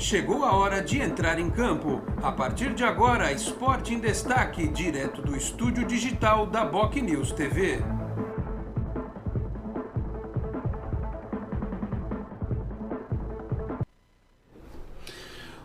Chegou a hora de entrar em campo. A partir de agora, Esporte em Destaque, direto do estúdio digital da BocNews TV.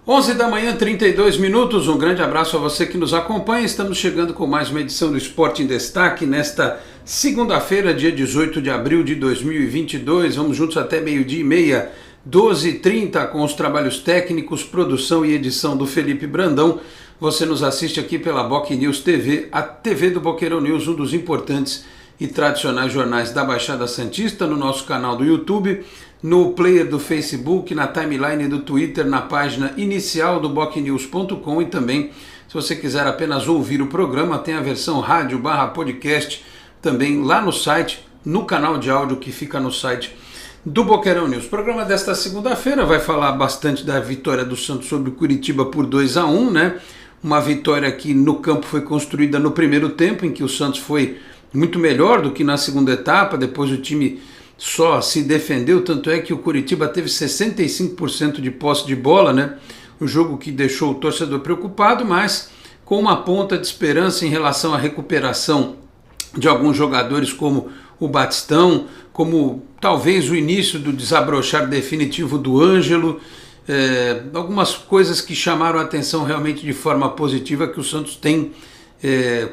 Onze da manhã, 32 minutos. Um grande abraço a você que nos acompanha. Estamos chegando com mais uma edição do Esporte em Destaque nesta segunda-feira, dia 18 de abril de 2022. Vamos juntos até meio-dia e meia. 12h30 com os trabalhos técnicos, produção e edição do Felipe Brandão. Você nos assiste aqui pela BocNews TV, a TV do Boqueirão News, um dos importantes e tradicionais jornais da Baixada Santista, no nosso canal do YouTube, no player do Facebook, na timeline do Twitter, na página inicial do bocnews.com e também, se você quiser apenas ouvir o programa, tem a versão rádio/podcast também lá no site, no canal de áudio que fica no site do Boqueirão News. O programa desta segunda-feira vai falar bastante da vitória do Santos sobre o Curitiba por 2-1, né? Uma vitória que no campo foi construída no primeiro tempo, em que o Santos foi muito melhor do que na segunda etapa, depois o time só se defendeu, tanto é que o Curitiba teve 65% de posse de bola, né? Um jogo que deixou o torcedor preocupado, mas com uma ponta de esperança em relação à recuperação de alguns jogadores como o Batistão, como talvez o início do desabrochar definitivo do Ângelo, algumas coisas que chamaram a atenção realmente de forma positiva, que o Santos tem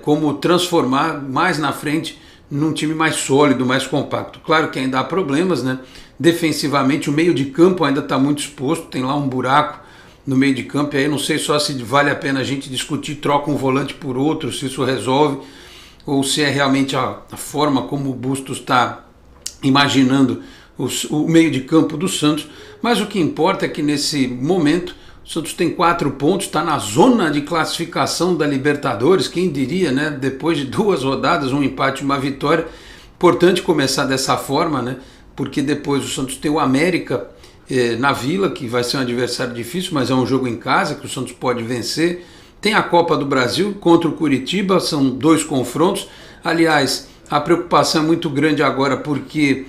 como transformar mais na frente num time mais sólido, mais compacto. Claro que ainda há problemas, né? Defensivamente o meio de campo ainda está muito exposto, tem lá um buraco no meio de campo, e aí não sei só se vale a pena a gente discutir, troca um volante por outro, se isso resolve, ou se é realmente a forma como o Bustos está imaginando o meio de campo do Santos. Mas o que importa é que nesse momento o Santos tem 4 pontos, está na zona de classificação da Libertadores, quem diria, né? Depois de 2 rodadas, um empate e uma vitória. Importante começar dessa forma, né? Porque depois o Santos tem o América na Vila, que vai ser um adversário difícil, mas é um jogo em casa que o Santos pode vencer. Tem a Copa do Brasil contra o Curitiba, são 2 confrontos. Aliás, a preocupação é muito grande agora porque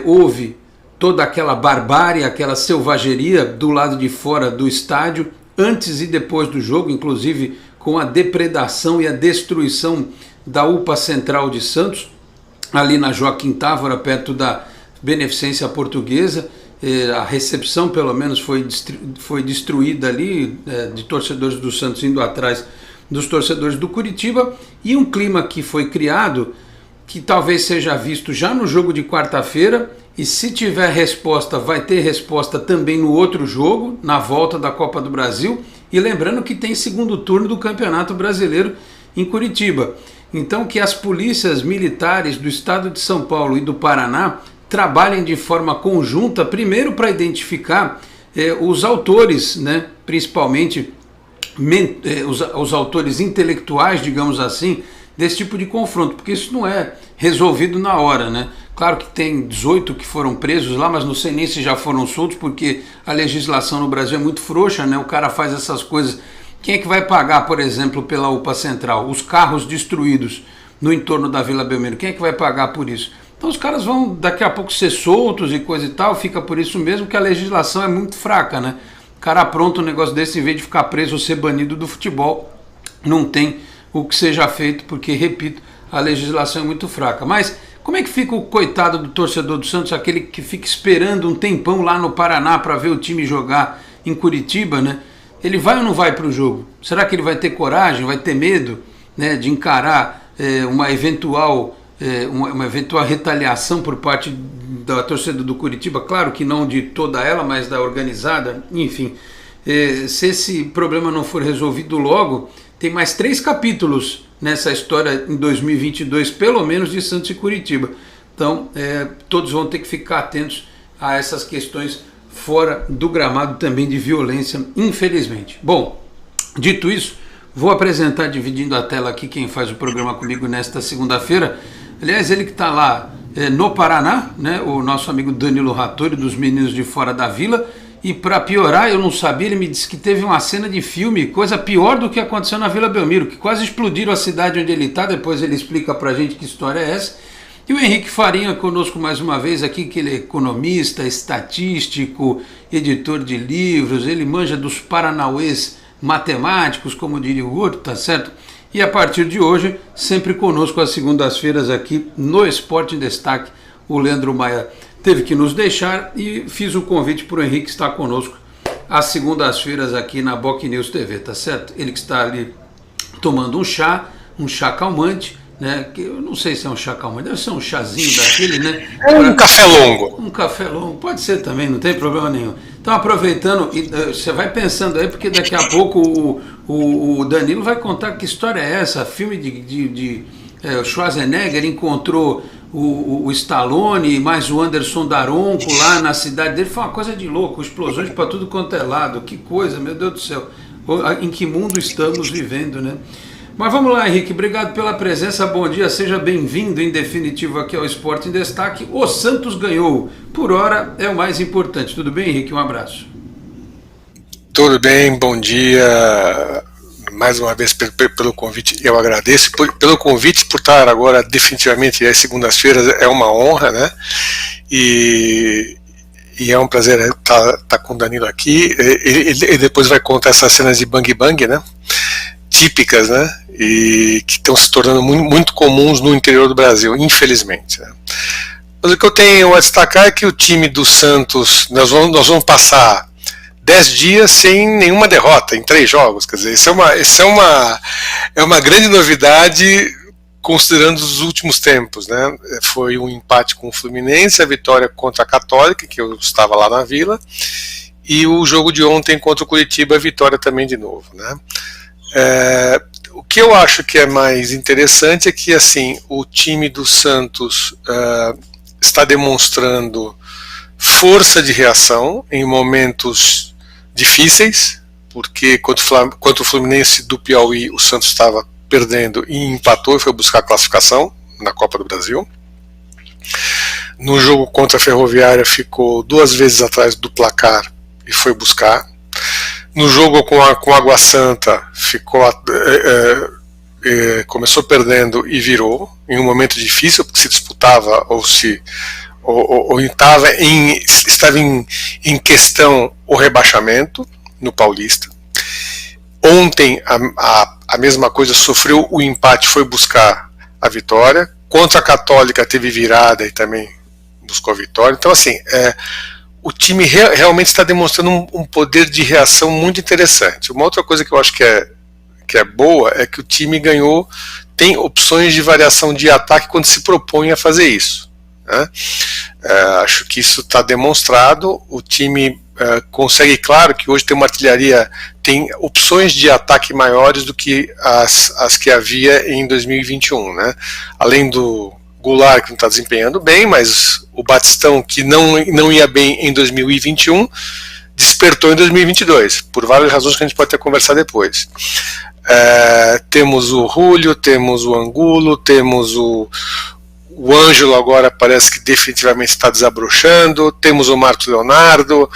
houve toda aquela barbárie, aquela selvageria do lado de fora do estádio, antes e depois do jogo, inclusive com a depredação e a destruição da UPA Central de Santos, ali na Joaquim Távora, perto da Beneficência Portuguesa. A recepção pelo menos foi destruída ali, de torcedores do Santos indo atrás dos torcedores do Curitiba, e um clima que foi criado que talvez seja visto já no jogo de quarta-feira, e se tiver resposta, vai ter resposta também no outro jogo, na volta da Copa do Brasil, e lembrando que tem segundo turno do Campeonato Brasileiro em Curitiba. Então que as polícias militares do estado de São Paulo e do Paraná trabalhem de forma conjunta, primeiro para identificar os autores, né, principalmente os autores intelectuais, digamos assim, desse tipo de confronto, porque isso não é resolvido na hora, né? Claro que tem 18 que foram presos lá, mas não sei nem se já foram soltos, porque a legislação no Brasil é muito frouxa, né? O cara faz essas coisas. Quem é que vai pagar, por exemplo, pela UPA Central? Os carros destruídos no entorno da Vila Belmiro, quem é que vai pagar por isso? Então os caras vão daqui a pouco ser soltos e coisa e tal, fica por isso mesmo que a legislação é muito fraca, né? O cara apronta um negócio desse, em vez de ficar preso ou ser banido do futebol, não tem o que seja feito, porque, repito, a legislação é muito fraca. Mas como é que fica o coitado do torcedor do Santos, aquele que fica esperando um tempão lá no Paraná para ver o time jogar em Curitiba, né? Ele vai ou não vai para o jogo? Será que ele vai ter coragem, vai ter medo, né, de encarar uma eventual retaliação por parte da torcida do Curitiba? Claro que não de toda ela, mas da organizada. Enfim, se esse problema não for resolvido logo, tem mais 3 capítulos nessa história em 2022, pelo menos, de Santos e Curitiba. Então, todos vão ter que ficar atentos a essas questões fora do gramado também de violência, infelizmente. Bom, dito isso, vou apresentar, dividindo a tela aqui, quem faz o programa comigo nesta segunda-feira. Aliás, ele que está lá no Paraná, né, o nosso amigo Danilo Rattori, dos Meninos de Fora da Vila. E para piorar, eu não sabia, ele me disse que teve uma cena de filme, coisa pior do que aconteceu na Vila Belmiro, que quase explodiram a cidade onde ele está. Depois ele explica pra gente que história é essa. E o Henrique Farinha conosco mais uma vez aqui, que ele é economista, estatístico, editor de livros, ele manja dos paranauês matemáticos, como diria o outro, tá certo? E a partir de hoje, sempre conosco às segundas-feiras aqui no Esporte em Destaque, o Leandro Maia teve que nos deixar e fiz o convite para o Henrique estar conosco às segundas-feiras aqui na Boc News TV, tá certo? Ele que está ali tomando um chá calmante, né? Que eu não sei se é um chá calmante, deve ser um chazinho daquele, né? Um café longo. Um café longo, pode ser também, não tem problema nenhum. Então, aproveitando, você vai pensando aí, porque daqui a pouco o Danilo vai contar que história é essa, filme de Schwarzenegger encontrou o Stallone mais o Anderson Daronco lá na cidade dele, foi uma coisa de louco, explosões para tudo quanto é lado, que coisa, meu Deus do céu, em que mundo estamos vivendo, né? Mas vamos lá, Henrique, obrigado pela presença, bom dia, seja bem-vindo em definitivo aqui ao Esporte em Destaque. O Santos ganhou, por hora é o mais importante. Tudo bem, Henrique? Um abraço. Tudo bem, bom dia. Mais uma vez pelo convite, eu agradeço pelo convite, por estar agora definitivamente às segundas-feiras, é uma honra, né? E é um prazer estar com o Danilo aqui. Ele depois vai contar essas cenas de bang bang, né? Típicas, né? E que estão se tornando muito comuns no interior do Brasil, infelizmente, né? Mas o que eu tenho a destacar é que o time do Santos, nós vamos passar 10 dias sem nenhuma derrota em 3 jogos, quer dizer, isso é uma grande novidade considerando os últimos tempos, né? Foi um empate com o Fluminense, a vitória contra a Católica, que eu estava lá na Vila, e o jogo de ontem contra o Curitiba, a vitória também de novo, né? O que eu acho que é mais interessante é que, assim, o time do Santos está demonstrando força de reação em momentos difíceis, porque contra o Fluminense do Piauí o Santos estava perdendo e empatou e foi buscar a classificação na Copa do Brasil. No jogo contra a Ferroviária ficou 2 vezes atrás do placar e foi buscar. No jogo com Água Santa começou perdendo e virou em um momento difícil, porque se disputava ou estava em questão o rebaixamento no Paulista. Ontem a mesma coisa, sofreu o empate, foi buscar a vitória. Contra a Católica teve virada e também buscou a vitória. Então, assim, o time realmente está demonstrando um poder de reação muito interessante. Uma outra coisa que eu acho que é boa é que o time tem opções de variação de ataque quando se propõe a fazer isso, né? Acho que isso está demonstrado. O time consegue, claro que hoje tem uma artilharia, tem opções de ataque maiores do que as que havia em 2021, né? Além do Goulart, que não está desempenhando bem, mas o Batistão, que não ia bem em 2021, despertou em 2022, por várias razões que a gente pode até conversar depois. Temos o Julio, temos o Angulo, temos o Ângelo, agora parece que definitivamente está desabrochando, temos o Marcos Leonardo,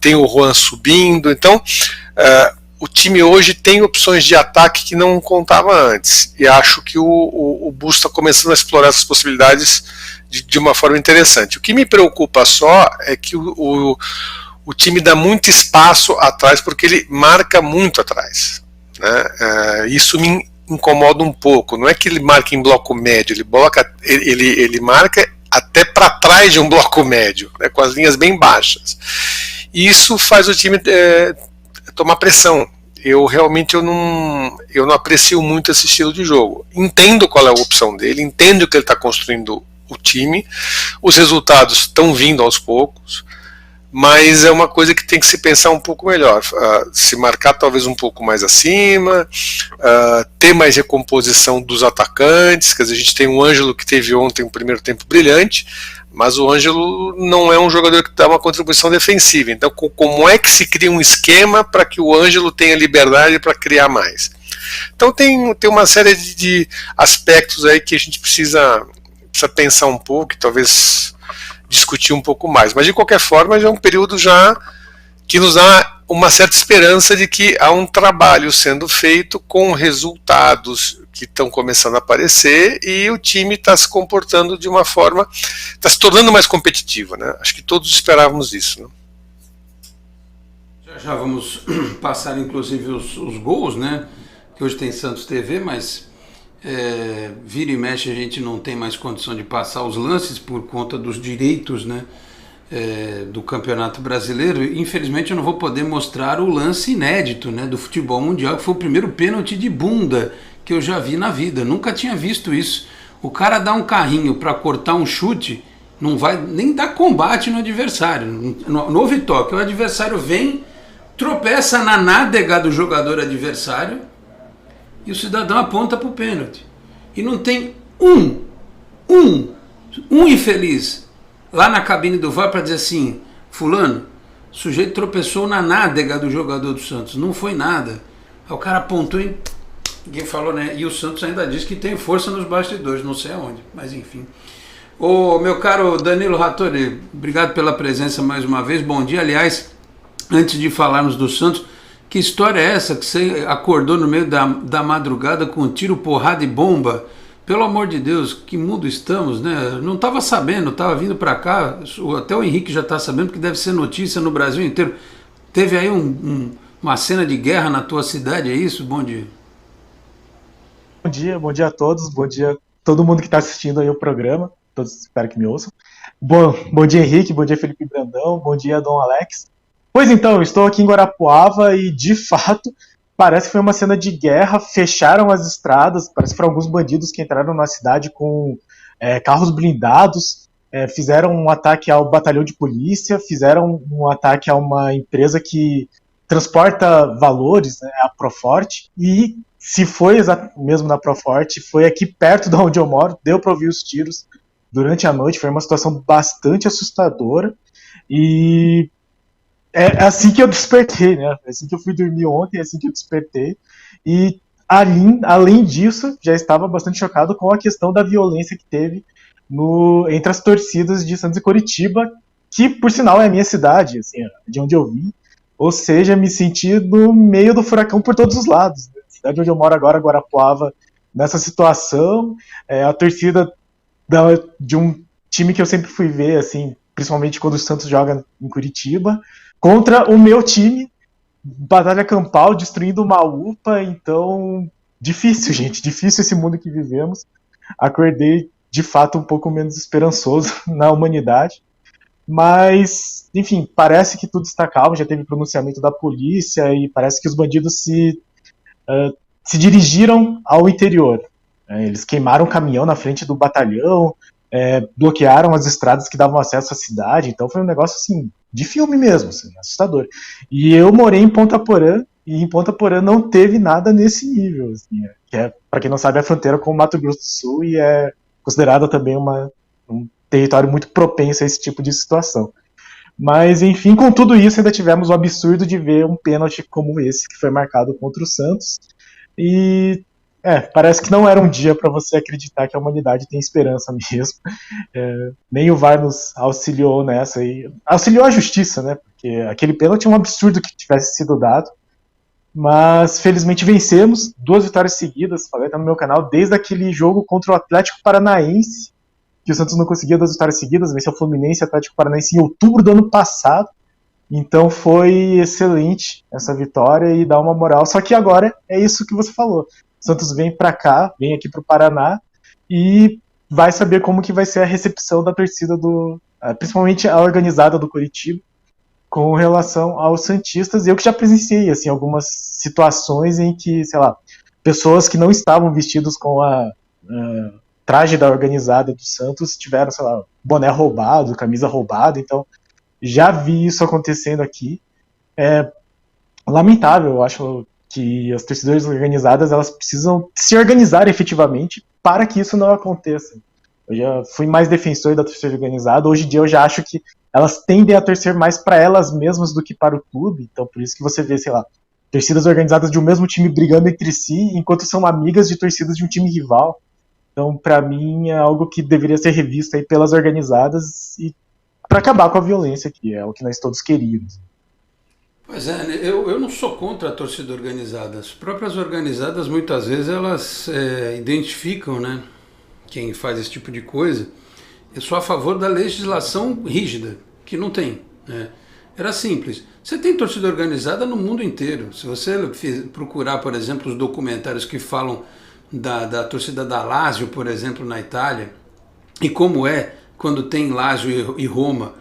tem o Juan subindo, então o time hoje tem opções de ataque que não contava antes, e acho que o Bus está começando a explorar essas possibilidades de uma forma interessante. O que me preocupa só é que o time dá muito espaço atrás, porque ele marca muito atrás, né? Isso me incomoda um pouco. Não é que ele marca em bloco médio, ele marca até para trás de um bloco médio, né, com as linhas bem baixas. E isso faz o time tomar pressão. Eu não aprecio muito esse estilo de jogo. Entendo qual é a opção dele, entendo que ele está construindo o time, os resultados estão vindo aos poucos, mas é uma coisa que tem que se pensar um pouco melhor, se marcar talvez um pouco mais acima, ter mais recomposição dos atacantes. Quer dizer, a gente tem o Ângelo, que teve ontem um primeiro tempo brilhante, mas o Ângelo não é um jogador que dá uma contribuição defensiva. Então, como é que se cria um esquema para que o Ângelo tenha liberdade para criar mais? Então tem uma série de aspectos aí que a gente precisa pensar um pouco e talvez discutir um pouco mais. Mas de qualquer forma já é um período já que nos dá uma certa esperança de que há um trabalho sendo feito com resultados que estão começando a aparecer e o time está se comportando de uma forma, está se tornando mais competitivo, né? Acho que todos esperávamos isso, né? Já vamos passar inclusive os gols, né? Que hoje tem Santos TV, mas vira e mexe a gente não tem mais condição de passar os lances por conta dos direitos, né? Do Campeonato Brasileiro. Infelizmente eu não vou poder mostrar o lance inédito, né, do futebol mundial, que foi o primeiro pênalti de bunda que eu já vi na vida. Nunca tinha visto isso. O cara dá um carrinho para cortar um chute, não vai nem dar combate no adversário. No houve toque, o adversário vem, tropeça na nádega do jogador adversário e o cidadão aponta para o pênalti. E não tem um infeliz lá na cabine do VAR para dizer assim: fulano, o sujeito tropeçou na nádega do jogador do Santos, não foi nada. Aí o cara apontou e ninguém falou, né? E o Santos ainda diz que tem força nos bastidores, não sei aonde, mas enfim. Ô, meu caro Danilo Rattori, obrigado pela presença mais uma vez, bom dia. Aliás, antes de falarmos do Santos, que história é essa que você acordou no meio da madrugada com tiro, porrada e bomba? Pelo amor de Deus, que mundo estamos, né? Não estava sabendo, estava vindo para cá, até o Henrique já está sabendo que deve ser notícia no Brasil inteiro. Teve aí uma cena de guerra na tua cidade, é isso? Bom dia. Bom dia a todos, bom dia a todo mundo que está assistindo aí o programa, todos espero que me ouçam. Bom dia Henrique, bom dia Felipe Brandão, bom dia Dom Alex. Pois então, eu estou aqui em Guarapuava e de fato parece que foi uma cena de guerra, fecharam as estradas, parece que foram alguns bandidos que entraram na cidade com carros blindados, fizeram um ataque ao batalhão de polícia, fizeram um ataque a uma empresa que transporta valores, né, a Proforte, e se foi mesmo na Proforte, foi aqui perto de onde eu moro, deu para ouvir os tiros durante a noite, foi uma situação bastante assustadora, e é assim que eu despertei, né? É assim que eu fui dormir ontem, é assim que eu despertei. E além disso, já estava bastante chocado com a questão da violência que teve entre as torcidas de Santos e Coritiba, que por sinal é a minha cidade, assim, de onde eu vim. Ou seja, me senti no meio do furacão por todos os lados. A cidade onde eu moro agora, Guarapuava, nessa situação, a torcida de um time que eu sempre fui ver, assim, principalmente quando o Santos joga em Curitiba, contra o meu time, batalha campal, destruindo uma UPA, então, difícil, gente, difícil esse mundo que vivemos. Acordei, de fato, um pouco menos esperançoso na humanidade, mas, enfim, parece que tudo está calmo, já teve pronunciamento da polícia e parece que os bandidos se dirigiram ao interior. Eles queimaram um caminhão na frente do batalhão, bloquearam as estradas que davam acesso à cidade, então foi um negócio assim, de filme mesmo, assim, assustador. E eu morei em Ponta Porã, e em Ponta Porã não teve nada nesse nível, assim, que para quem não sabe, é a fronteira com o Mato Grosso do Sul e é considerada também um território muito propenso a esse tipo de situação. Mas, enfim, com tudo isso, ainda tivemos o absurdo de ver um pênalti como esse, que foi marcado contra o Santos, e parece que não era um dia para você acreditar que a humanidade tem esperança mesmo. Nem o VAR nos auxiliou nessa. Auxiliou a justiça, né? Porque aquele pênalti é um absurdo que tivesse sido dado. Mas felizmente vencemos. 2 vitórias seguidas, falei até no meu canal, desde aquele jogo contra o Atlético Paranaense, que o Santos não conseguia 2 vitórias seguidas, venceu o Fluminense e o Atlético Paranaense em outubro do ano passado. Então foi excelente essa vitória e dá uma moral. Só que agora é isso que você falou. Santos vem para cá, vem aqui para o Paraná e vai saber como que vai ser a recepção da torcida principalmente a organizada do Coritiba, com relação aos santistas. Eu que já presenciei assim algumas situações em que, sei lá, pessoas que não estavam vestidos com a traje da organizada do Santos tiveram, sei lá, boné roubado, camisa roubada. Então já vi isso acontecendo aqui. É lamentável, eu acho que as torcidas organizadas elas precisam se organizar efetivamente para que isso não aconteça. Eu já fui mais defensor da torcida organizada, hoje em dia eu já acho que elas tendem a torcer mais para elas mesmas do que para o clube, então por isso que você vê, sei lá, torcidas organizadas de um mesmo time brigando entre si, enquanto são amigas de torcidas de um time rival. Então, para mim, é algo que deveria ser revisto aí pelas organizadas e para acabar com a violência, que é o que nós todos queríamos. Pois é, né, eu não sou contra a torcida organizada. As próprias organizadas, muitas vezes, elas identificam, né, quem faz esse tipo de coisa. Eu sou a favor da legislação rígida, que não tem, né? Era simples. Você tem torcida organizada no mundo inteiro. Se você procurar, por exemplo, os documentários que falam da torcida da Lazio, por exemplo, na Itália, e como é quando tem Lazio e Roma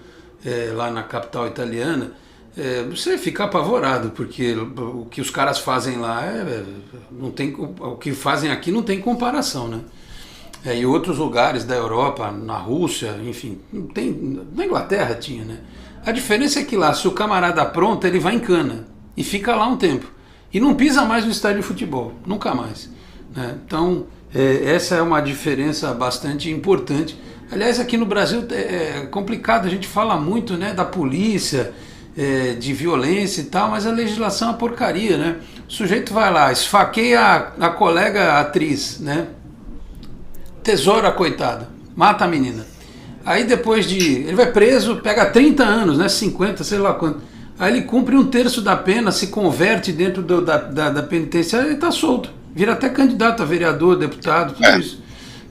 lá na capital italiana, você fica apavorado, porque o que os caras fazem lá não tem, o que fazem aqui não tem comparação, né? E outros lugares da Europa, na Rússia, enfim, não tem, na Inglaterra tinha, né? A diferença é que lá, se o camarada apronta, ele vai em cana e fica lá um tempo. E não pisa mais no estádio de futebol, nunca mais, né? Então, essa é uma diferença bastante importante. Aliás, aqui no Brasil é complicado, a gente fala muito, né, da polícia, de violência e tal, mas a legislação é uma porcaria, né? O sujeito vai lá, esfaqueia a colega atriz, né? Tesoura a coitada, mata a menina. Aí depois ele vai preso, pega 30 anos, né, 50, sei lá quanto. Aí ele cumpre um terço da pena, se converte dentro da penitenciária e está solto. Vira até candidato a vereador, deputado, tudo isso,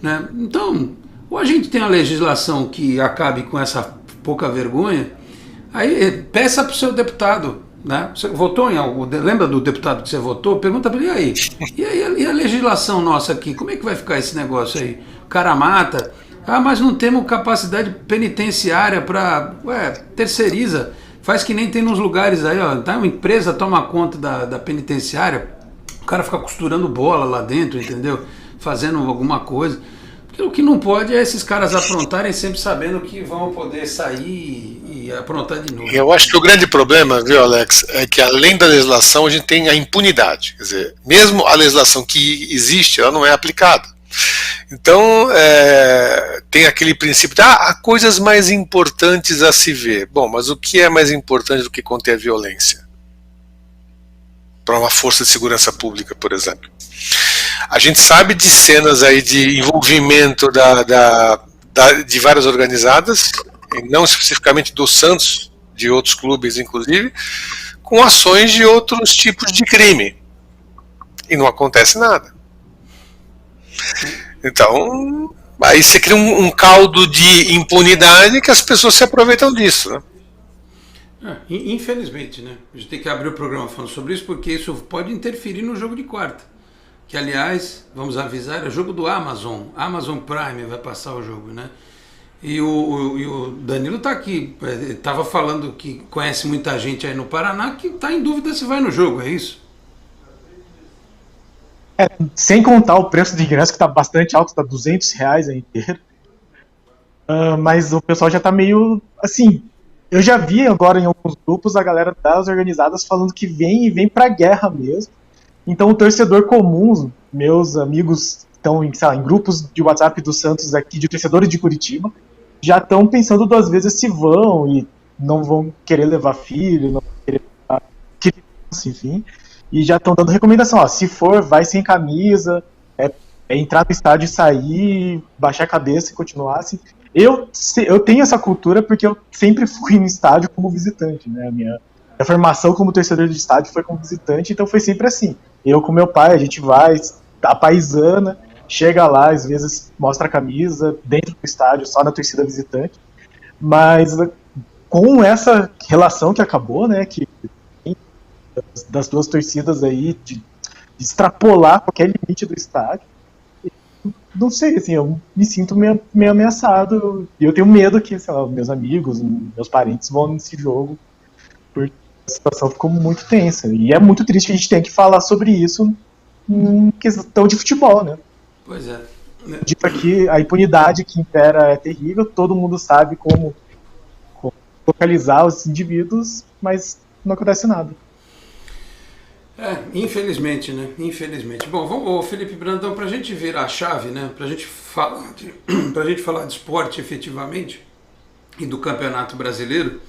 né? Então, ou a gente tem uma legislação que acabe com essa pouca vergonha, aí peça para o seu deputado, né? Você votou em algo? Lembra do deputado que você votou? Pergunta para ele, e a legislação nossa aqui? Como é que vai ficar esse negócio aí? O cara mata, mas não temos capacidade penitenciária para... terceiriza, faz que nem tem nos lugares aí, ó, tá? Uma empresa toma conta da penitenciária, o cara fica costurando bola lá dentro, entendeu? Fazendo alguma coisa. Porque o que não pode é esses caras aprontarem sempre sabendo que vão poder sair e aprontar de novo. Eu acho que o grande problema, viu, Alex, é que além da legislação a gente tem a impunidade. Quer dizer, mesmo a legislação que existe, ela não é aplicada. Então, tem aquele princípio de há coisas mais importantes a se ver. Bom, mas o que é mais importante do que conter a violência? Para uma força de segurança pública, por exemplo. A gente sabe de cenas aí de envolvimento de várias organizadas, não especificamente do Santos, de outros clubes inclusive, com ações de outros tipos de crime. E não acontece nada. Então, aí você cria um caldo de impunidade que as pessoas se aproveitam disso, né? Infelizmente, né? A gente tem que abrir o programa falando sobre isso, porque isso pode interferir no jogo de quarta. Que, aliás, vamos avisar, é o jogo do Amazon Prime vai passar o jogo, né? E o Danilo está aqui, estava falando que conhece muita gente aí no Paraná que está em dúvida se vai no jogo, é isso? Sem contar o preço de ingresso, que está bastante alto, está R$200 a inteiro. Mas o pessoal já está meio, assim, eu já vi agora em alguns grupos a galera das organizadas falando que vem pra guerra mesmo. Então o torcedor comum, meus amigos estão em grupos de WhatsApp do Santos aqui, de torcedores de Curitiba, já estão pensando duas vezes se vão e não vão querer levar filho, não vão querer levar criança, enfim. E já estão dando recomendação, se for, vai sem camisa, entrar no estádio e sair, baixar a cabeça e continuar assim. Eu tenho essa cultura porque eu sempre fui no estádio como visitante, né? A minha formação como torcedor de estádio foi como visitante, então foi sempre assim. Eu com meu pai, a gente vai, a paisana, chega lá, às vezes mostra a camisa dentro do estádio, só na torcida visitante. Mas com essa relação que acabou, né, que das duas torcidas aí, de extrapolar qualquer limite do estádio, não sei, assim, eu me sinto meio ameaçado, e eu tenho medo que, sei lá, meus amigos, meus parentes vão nesse jogo, porque a situação ficou muito tensa, e é muito triste que a gente tenha que falar sobre isso em questão de futebol, né? Pois é. Dito aqui, a impunidade que impera é terrível, todo mundo sabe como localizar os indivíduos, mas não acontece nada. Infelizmente, né? Infelizmente. Bom, vamos, Felipe Brandão, para a gente virar a chave, né? Para a gente falar de esporte efetivamente e do Campeonato Brasileiro,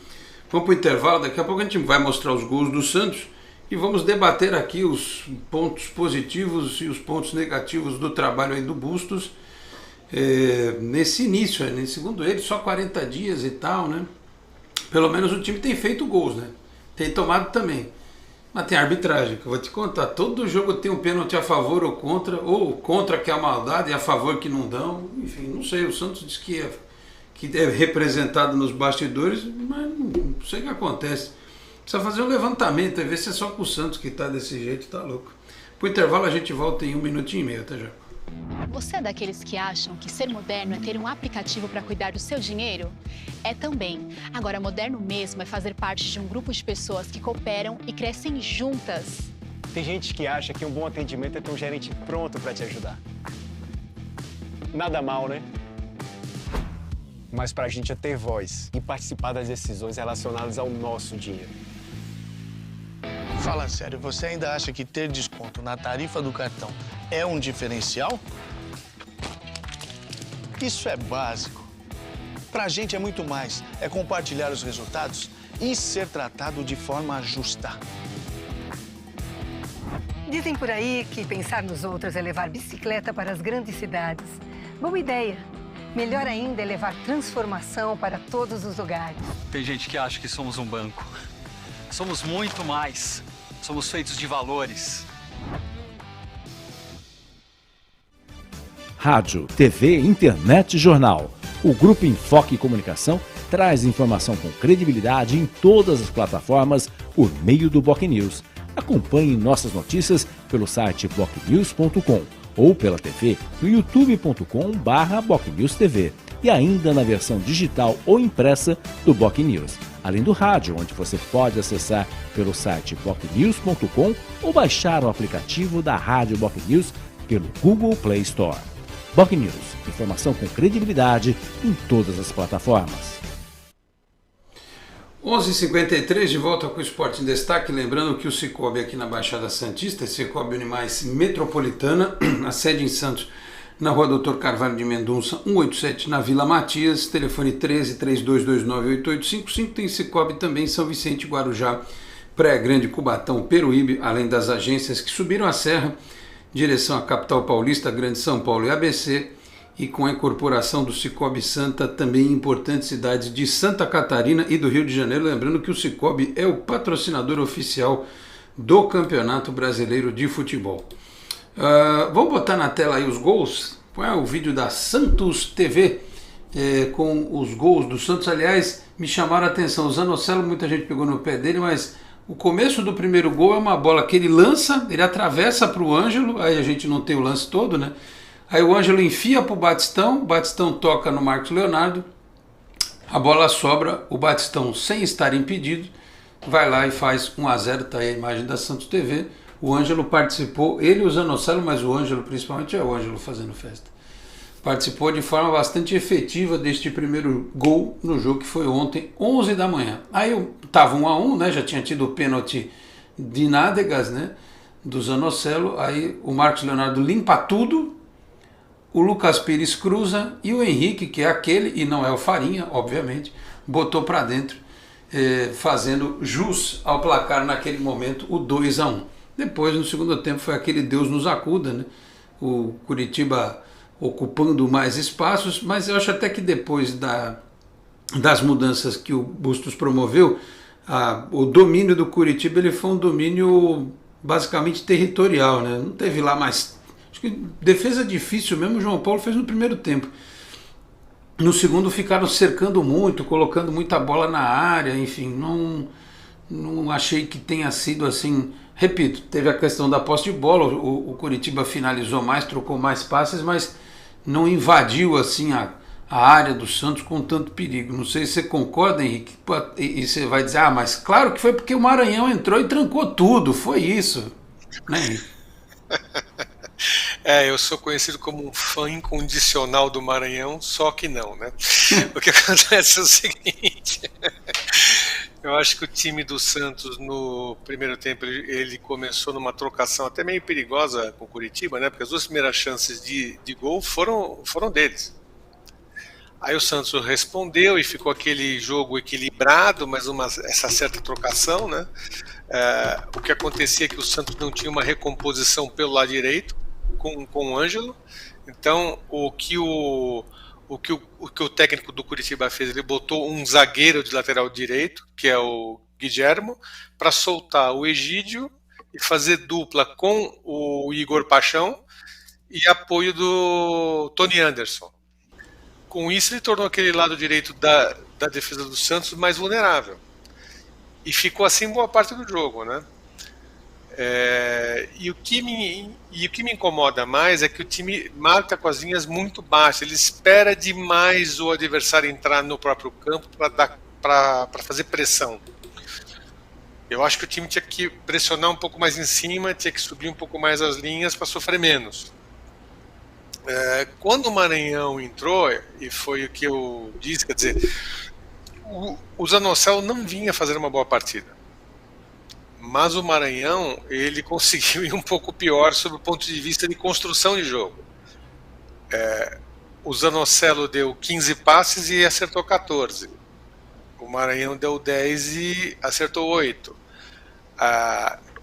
vamos para o intervalo. Daqui a pouco a gente vai mostrar os gols do Santos e vamos debater aqui os pontos positivos e os pontos negativos do trabalho aí do Bustos nesse início, segundo ele, só 40 dias e tal, né? Pelo menos o time tem feito gols, né? Tem tomado também. Mas tem arbitragem, que eu vou te contar. Todo jogo tem um pênalti a favor ou contra que é a maldade e a favor que não dão. Enfim, não sei. O Santos diz que é representado nos bastidores, mas não sei o que acontece. Precisa fazer um levantamento e ver se é só com o Santos que tá desse jeito, tá louco. Pro intervalo a gente volta em 1 minutinho e meio, até já. Você é daqueles que acham que ser moderno é ter um aplicativo para cuidar do seu dinheiro? É também. Agora, moderno mesmo é fazer parte de um grupo de pessoas que cooperam e crescem juntas. Tem gente que acha que um bom atendimento é ter um gerente pronto para te ajudar. Nada mal, né? Mas pra gente é ter voz e participar das decisões relacionadas ao nosso dinheiro. Fala sério, você ainda acha que ter desconto na tarifa do cartão é um diferencial? Isso é básico. Pra gente é muito mais. É compartilhar os resultados e ser tratado de forma justa. Dizem por aí que pensar nos outros é levar bicicleta para as grandes cidades. Boa ideia. Melhor ainda é levar transformação para todos os lugares. Tem gente que acha que somos um banco. Somos muito mais. Somos feitos de valores. Rádio, TV, internet e jornal. O Grupo Enfoque Comunicação traz informação com credibilidade em todas as plataformas por meio do BocNews. Acompanhe nossas notícias pelo site bocnews.com ou pela TV no youtube.com/BocNewsTV e ainda na versão digital ou impressa do BocNews. Além do rádio, onde você pode acessar pelo site bocnews.com ou baixar o aplicativo da Rádio BocNews pelo Google Play Store. BocNews, informação com credibilidade em todas as plataformas. 11h53, de volta com o Esporte em Destaque. Lembrando que o Cicobi aqui na Baixada Santista, Cicobi Unimais Metropolitana, a sede em Santos, na rua Doutor Carvalho de Mendonça, 187, na Vila Matias, telefone 13-3229-8855. Tem Cicobi também em São Vicente, Guarujá, Praia Grande, Cubatão, Peruíbe, além das agências que subiram a serra, direção à capital paulista, Grande São Paulo e ABC, e com a incorporação do Cicobi Santa, também em importantes cidades de Santa Catarina e do Rio de Janeiro. Lembrando que o Cicobi é o patrocinador oficial do Campeonato Brasileiro de Futebol. Vamos botar na tela aí os gols. Põe o vídeo da Santos TV com os gols do Santos. Aliás, me chamaram a atenção. O Zanocelo, muita gente pegou no pé dele, mas o começo do primeiro gol é uma bola que ele lança, ele atravessa para o Ângelo, aí a gente não tem o lance todo, né? Aí o Ângelo enfia para o Batistão toca no Marcos Leonardo, a bola sobra, o Batistão, sem estar impedido, vai lá e faz 1-0, tá aí a imagem da Santos TV. O Ângelo participou, ele e o Zanocelo, mas o Ângelo principalmente é o Ângelo fazendo festa. Participou de forma bastante efetiva deste primeiro gol no jogo que foi ontem, 11 da manhã. Aí estava 1-1, né? Já tinha tido o pênalti de Nádegas, né? Do Zanocelo. Aí o Marcos Leonardo limpa tudo, o Lucas Pires cruza e o Henrique, que é aquele, e não é o Farinha, obviamente, botou para dentro, fazendo jus ao placar naquele momento, o 2-1. Depois, no segundo tempo, foi aquele Deus nos acuda, né? O Curitiba ocupando mais espaços, mas eu acho até que depois das mudanças que o Bustos promoveu, o domínio do Curitiba ele foi um domínio basicamente territorial, né? Não teve lá mais... Acho que defesa difícil mesmo o João Paulo fez no primeiro tempo. No segundo ficaram cercando muito, colocando muita bola na área, enfim, não achei que tenha sido assim... Repito, teve a questão da posse de bola, o Curitiba finalizou mais, trocou mais passes, mas não invadiu assim a área do Santos com tanto perigo. Não sei se você concorda, Henrique, e você vai dizer, mas claro que foi porque o Maranhão entrou e trancou tudo, foi isso, né, Henrique? Eu sou conhecido como um fã incondicional do Maranhão, só que não, né? O que acontece é o seguinte... Eu acho que o time do Santos no primeiro tempo ele começou numa trocação até meio perigosa com o Curitiba, né? Porque as duas primeiras chances de gol foram deles. Aí o Santos respondeu e ficou aquele jogo equilibrado, mas essa certa trocação, né? O que acontecia é que o Santos não tinha uma recomposição pelo lado direito com o Ângelo. Então o que o técnico do Curitiba fez, ele botou um zagueiro de lateral direito, que é o Guilhermo para soltar o Egídio e fazer dupla com o Igor Paixão e apoio do Tony Anderson. Com isso, ele tornou aquele lado direito da defesa do Santos mais vulnerável. E ficou assim boa parte do jogo, né? E o que me incomoda mais é que o time marca com as linhas muito baixas. Ele espera demais o adversário entrar no próprio campo para fazer pressão. Eu acho que o time tinha que pressionar um pouco mais em cima, tinha que subir um pouco mais as linhas para sofrer menos. Quando o Maranhão entrou, e foi o que eu disse, quer dizer, o Zanocelo não vinha fazer uma boa partida. Mas o Maranhão, ele conseguiu ir um pouco pior sob o ponto de vista de construção de jogo. O Zanocelo deu 15 passes e acertou 14. O Maranhão deu 10 e acertou 8.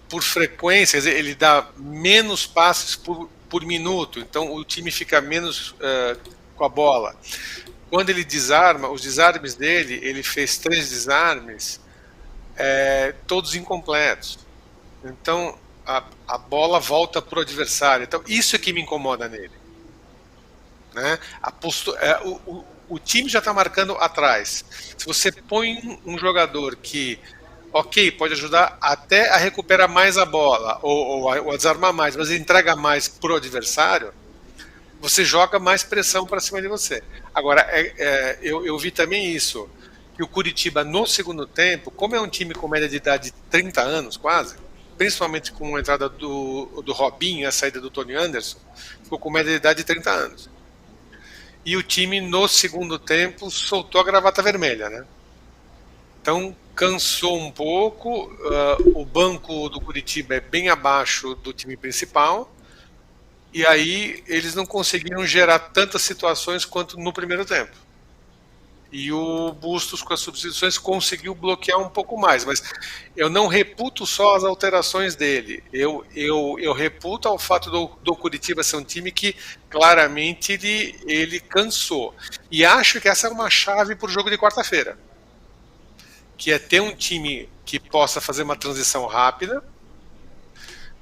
Por frequência, ele dá menos passes por minuto, então o time fica menos com a bola. Quando ele desarma, os desarmes dele, ele fez 3 desarmes, todos incompletos. Então a bola volta para o adversário. Então isso é que me incomoda nele, né? O time já está marcando atrás. Se você põe um jogador que, ok, pode ajudar até a recuperar mais a bola ou a desarmar mais, mas ele entrega mais para o adversário, você joga mais pressão para cima de você. Agora, eu vi também isso, que o Curitiba no segundo tempo, como é um time com média de idade de 30 anos quase, principalmente com a entrada do Robinho e a saída do Tony Anderson, ficou com média de idade de 30 anos. E o time no segundo tempo soltou a gravata vermelha, né? Então cansou um pouco, o banco do Curitiba é bem abaixo do time principal, e aí eles não conseguiram gerar tantas situações quanto no primeiro tempo. E o Bustos, com as substituições, conseguiu bloquear um pouco mais, mas eu não reputo só as alterações dele, eu reputo ao fato do Curitiba ser um time que claramente ele cansou, e acho que essa é uma chave para o jogo de quarta-feira, que é ter um time que possa fazer uma transição rápida,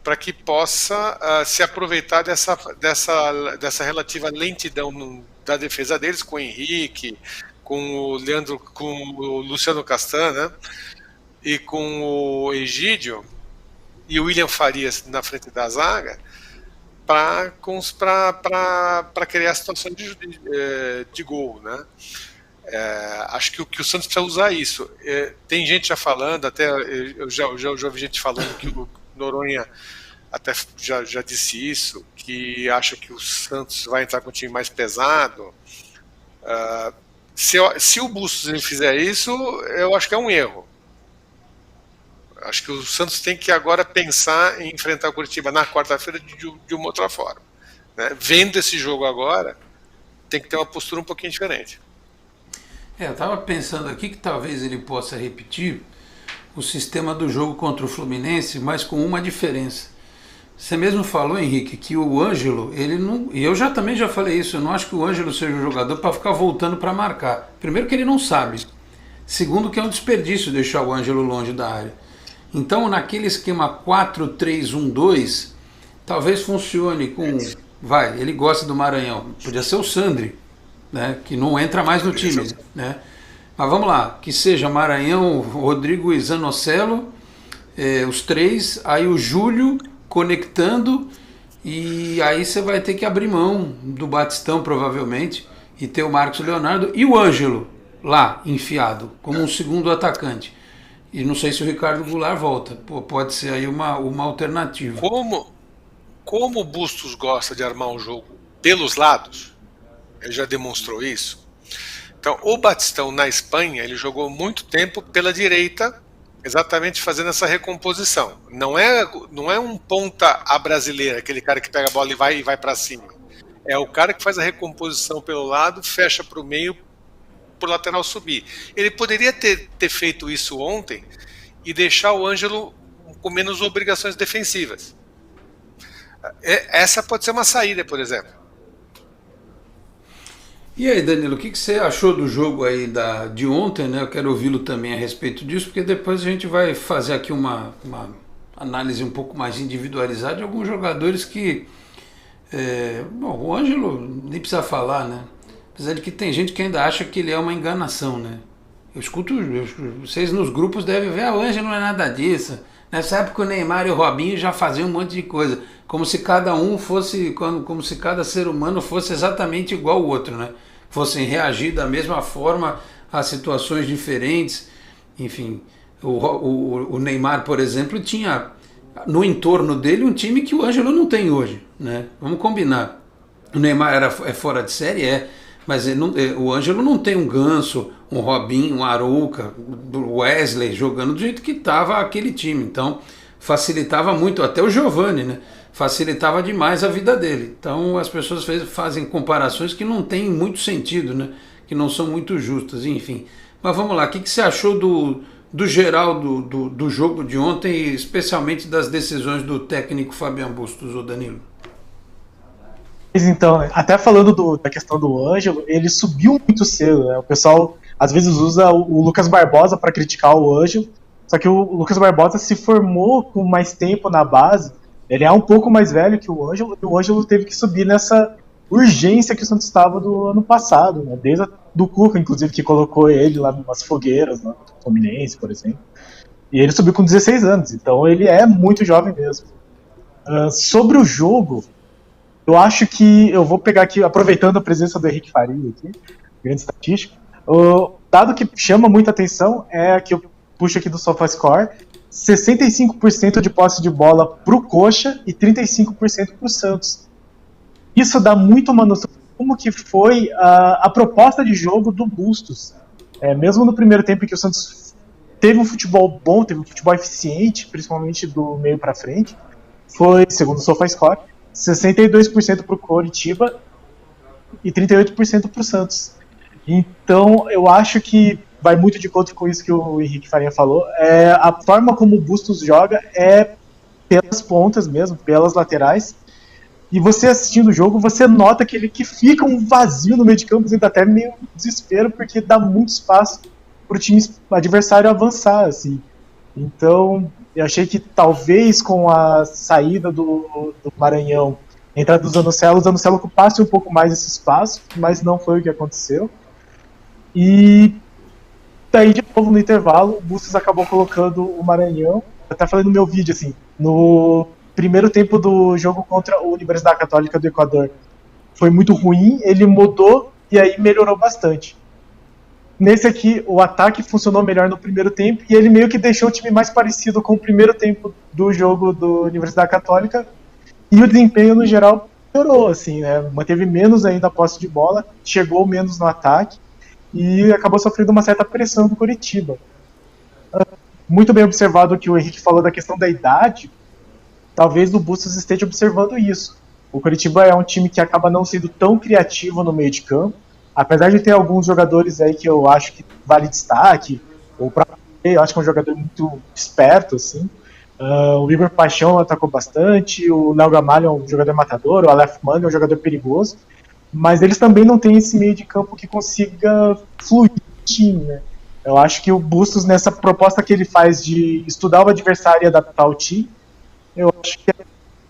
para que possa se aproveitar dessa relativa lentidão da defesa deles, com o Henrique, com o Luciano Castan, né? E com o Egídio e o William Farias na frente da zaga, para criar situação de gol, né? Acho que o Santos precisa usar isso. Tem gente já falando, até eu já ouvi gente falando que o Noronha até já disse isso, que acha que o Santos vai entrar com um time mais pesado. Se o Bustos ele fizer isso, eu acho que é um erro. Acho que o Santos tem que agora pensar em enfrentar o Curitiba na quarta-feira de uma outra forma, né? Vendo esse jogo agora, tem que ter uma postura um pouquinho diferente. Eu estava pensando aqui que talvez ele possa repetir o sistema do jogo contra o Fluminense, mas com uma diferença. Você mesmo falou, Henrique, que o Ângelo, ele não... E eu também já falei isso, eu não acho que o Ângelo seja um jogador para ficar voltando para marcar. Primeiro que ele não sabe. Segundo que é um desperdício deixar o Ângelo longe da área. Então, naquele esquema 4-3-1-2, talvez funcione com... ele gosta do Maranhão. Podia ser o Sandri, né, que não entra mais no time, né? Mas vamos lá, que seja Maranhão, Rodrigo e Zanocelo, os três, aí o Júlio conectando, e aí você vai ter que abrir mão do Batistão provavelmente e ter o Marcos Leonardo e o Ângelo lá enfiado como um segundo atacante, e não sei se o Ricardo Goulart volta. Pode ser aí uma alternativa. Como o Bustos gosta de armar um jogo pelos lados, ele já demonstrou isso. Então o Batistão na Espanha, ele jogou muito tempo pela direita, exatamente fazendo essa recomposição. Não é um ponta à brasileira, aquele cara que pega a bola e vai para cima. É o cara que faz a recomposição pelo lado, fecha para o meio, para o lateral subir. Ele poderia ter feito isso ontem e deixar o Ângelo com menos obrigações defensivas. Essa pode ser uma saída, por exemplo. E aí, Danilo, o que você achou do jogo aí de ontem, né? Eu quero ouvi-lo também a respeito disso, porque depois a gente vai fazer aqui uma análise um pouco mais individualizada de alguns jogadores que... bom, o Ângelo nem precisa falar, né? Apesar de que tem gente que ainda acha que ele é uma enganação, né? Eu escuto, vocês nos grupos devem ver, o Ângelo não é nada disso. Nessa época o Neymar e o Robinho já faziam um monte de coisa, como se cada um fosse, como se cada ser humano fosse exatamente igual ao outro, né? Fossem reagir da mesma forma a situações diferentes. Enfim, o Neymar, por exemplo, tinha no entorno dele um time que o Ângelo não tem hoje, né? Vamos combinar. O Neymar é fora de série, mas o Ângelo não tem um Ganso, um Robinho, um Arouca, o Wesley jogando do jeito que estava aquele time. Então facilitava muito, até o Giovani, né? Facilitava demais a vida dele. Então as pessoas fazem comparações que não têm muito sentido, né? Que não são muito justas, enfim. Mas vamos lá, o que você achou do geral do jogo de ontem, e especialmente das decisões do técnico Fabian Bustos, ô Danilo? Então, até falando da questão do Ângelo, ele subiu muito cedo, né? O pessoal às vezes usa o Lucas Barbosa para criticar o Ângelo, só que o Lucas Barbosa se formou com mais tempo na base, ele é um pouco mais velho que o Ângelo, e o Ângelo teve que subir nessa urgência que o Santos estava do ano passado, né? Desde do Cuca, inclusive, que colocou ele lá nas fogueiras, né? Fluminense, por exemplo. E ele subiu com 16 anos, então ele é muito jovem mesmo. Sobre o jogo, eu acho que eu vou pegar aqui, aproveitando a presença do Henrique Faria aqui, grande estatística, o dado que chama muita atenção é que eu puxo aqui do SofaScore, 65% de posse de bola pro Coxa e 35% pro Santos. Isso dá muito uma noção de como que foi a proposta de jogo do Bustos. Mesmo no primeiro tempo em que o Santos teve um futebol bom, teve um futebol eficiente, principalmente do meio para frente, foi, segundo o SofaScore, 62% para o Coritiba e 38% para o Santos. Então, eu acho que vai muito de encontro com isso que o Henrique Farinha falou. A forma como o Bustos joga é pelas pontas mesmo, pelas laterais. E você assistindo o jogo, você nota que fica um vazio no meio de campo, e dá até meio desespero, porque dá muito espaço para o time adversário avançar, assim. Então, eu achei que talvez com a saída do Maranhão, a entrada do Zanocelo, o Zanocelo ocupasse um pouco mais esse espaço, mas não foi o que aconteceu. E daí, de novo, no intervalo, o Bustos acabou colocando o Maranhão. Eu até falei no meu vídeo, assim, no primeiro tempo do jogo contra a Universidade Católica do Equador foi muito ruim, ele mudou e aí melhorou bastante. Nesse aqui, o ataque funcionou melhor no primeiro tempo e ele meio que deixou o time mais parecido com o primeiro tempo do jogo do Universidade Católica, e o desempenho no geral melhorou, assim, né? Manteve menos ainda a posse de bola, chegou menos no ataque e acabou sofrendo uma certa pressão do Coritiba. Muito bem observado o que o Henrique falou da questão da idade. Talvez o Bustos esteja observando isso. O Coritiba é um time que acaba não sendo tão criativo no meio de campo, apesar de ter alguns jogadores aí que eu acho que vale destaque. O próprio, eu acho que é um jogador muito esperto, assim. O Igor Paixão atacou bastante, o Léo Gamalho é um jogador matador, o Aleph Manga é um jogador perigoso, mas eles também não têm esse meio de campo que consiga fluir no time, né? Eu acho que o Bustos, nessa proposta que ele faz de estudar o adversário e adaptar o time, eu acho que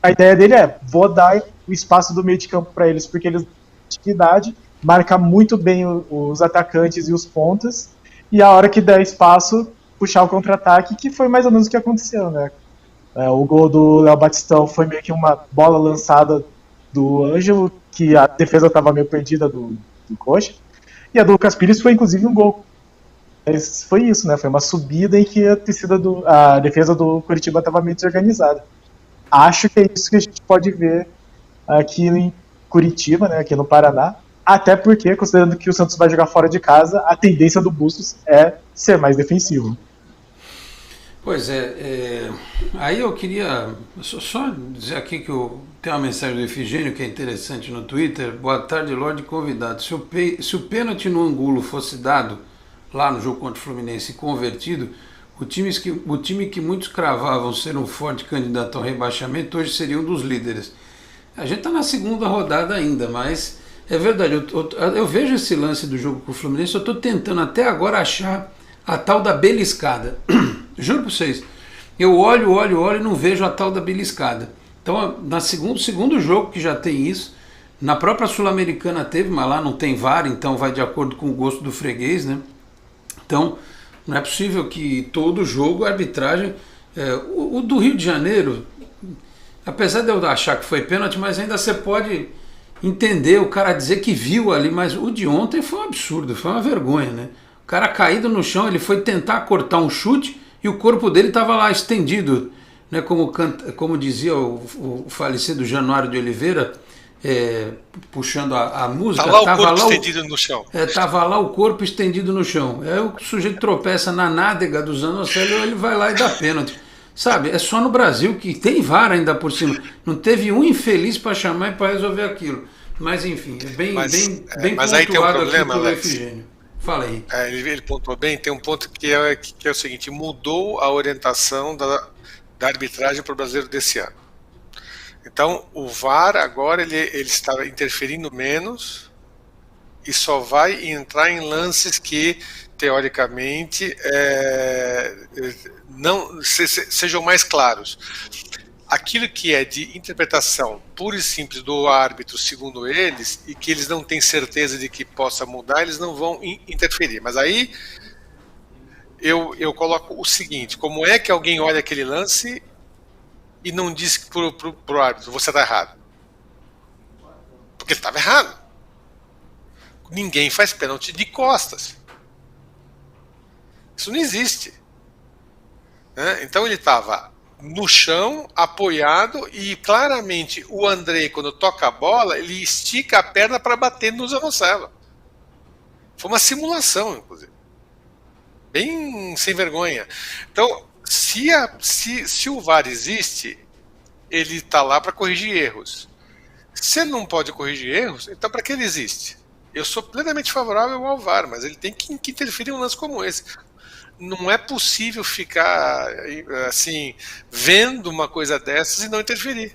a ideia dele vou dar o espaço do meio de campo para eles, porque eles têm atividade, marcar muito bem os atacantes e os pontas, e a hora que der espaço, puxar o contra-ataque, que foi mais ou menos o que aconteceu, né? O gol do Léo Batistão foi meio que uma bola lançada do Ângelo, que a defesa estava meio perdida do Coxa, e a do Lucas Pires foi inclusive um gol. Mas foi isso, né? Foi uma subida em que a defesa do Coritiba estava meio desorganizada. Acho que é isso que a gente pode ver aqui em Curitiba, né, aqui no Paraná, até porque, considerando que o Santos vai jogar fora de casa, a tendência do Bustos é ser mais defensivo. Pois aí eu queria só dizer aqui que tem uma mensagem do Efigênio que é interessante no Twitter. Boa tarde, Lorde convidado. Se o pênalti no Angulo fosse dado lá no jogo contra o Fluminense convertido, o time que muitos cravavam ser um forte candidato ao rebaixamento hoje seria um dos líderes. A gente está na segunda rodada ainda, mas É verdade, eu vejo esse lance do jogo com o Fluminense, eu estou tentando até agora achar a tal da beliscada. Juro para vocês, eu olho e não vejo a tal da beliscada. Então, segundo jogo que já tem isso, na própria Sul-Americana teve, mas lá não tem VAR, então vai de acordo com o gosto do freguês, né? Então, não é possível que todo jogo a arbitragem... o do Rio de Janeiro, apesar de eu achar que foi pênalti, mas ainda você pode entender o cara dizer que viu ali, mas o de ontem foi um absurdo, foi uma vergonha, né? O cara caído no chão, ele foi tentar cortar um chute e o corpo dele estava lá estendido, né? Como dizia o falecido Januário de Oliveira, puxando a música, tá lá o corpo estendido no chão. Tava lá o corpo estendido no chão. O sujeito tropeça na nádega do Zanocelo, ele vai lá e dá pênalti. Sabe, é só no Brasil que tem VAR ainda por cima. Não teve um infeliz para chamar e para resolver aquilo. Mas enfim, é bem mas aí tem um problema, Alex. Efigênio. Fala aí. Ele pontuou bem, tem um ponto que é o seguinte, mudou a orientação da arbitragem para o brasileiro desse ano. Então, o VAR agora ele está interferindo menos e só vai entrar em lances que, teoricamente, não sejam mais claros. Aquilo que é de interpretação pura e simples do árbitro, segundo eles, e que eles não têm certeza de que possa mudar, eles não vão interferir. Mas aí eu coloco o seguinte, como é que alguém olha aquele lance e não diz pro árbitro, você está errado? Porque ele estava errado. Ninguém faz pênalti de costas. Isso não existe. Então ele estava no chão, apoiado, e claramente o Andrei, quando toca a bola, ele estica a perna para bater no Zanocelo. Foi uma simulação, inclusive. Bem sem vergonha. Então, se o VAR existe, ele está lá para corrigir erros. Se ele não pode corrigir erros, então para que ele existe? Eu sou plenamente favorável ao VAR, mas ele tem que interferir em um lance como esse. Não é possível ficar assim vendo uma coisa dessas e não interferir.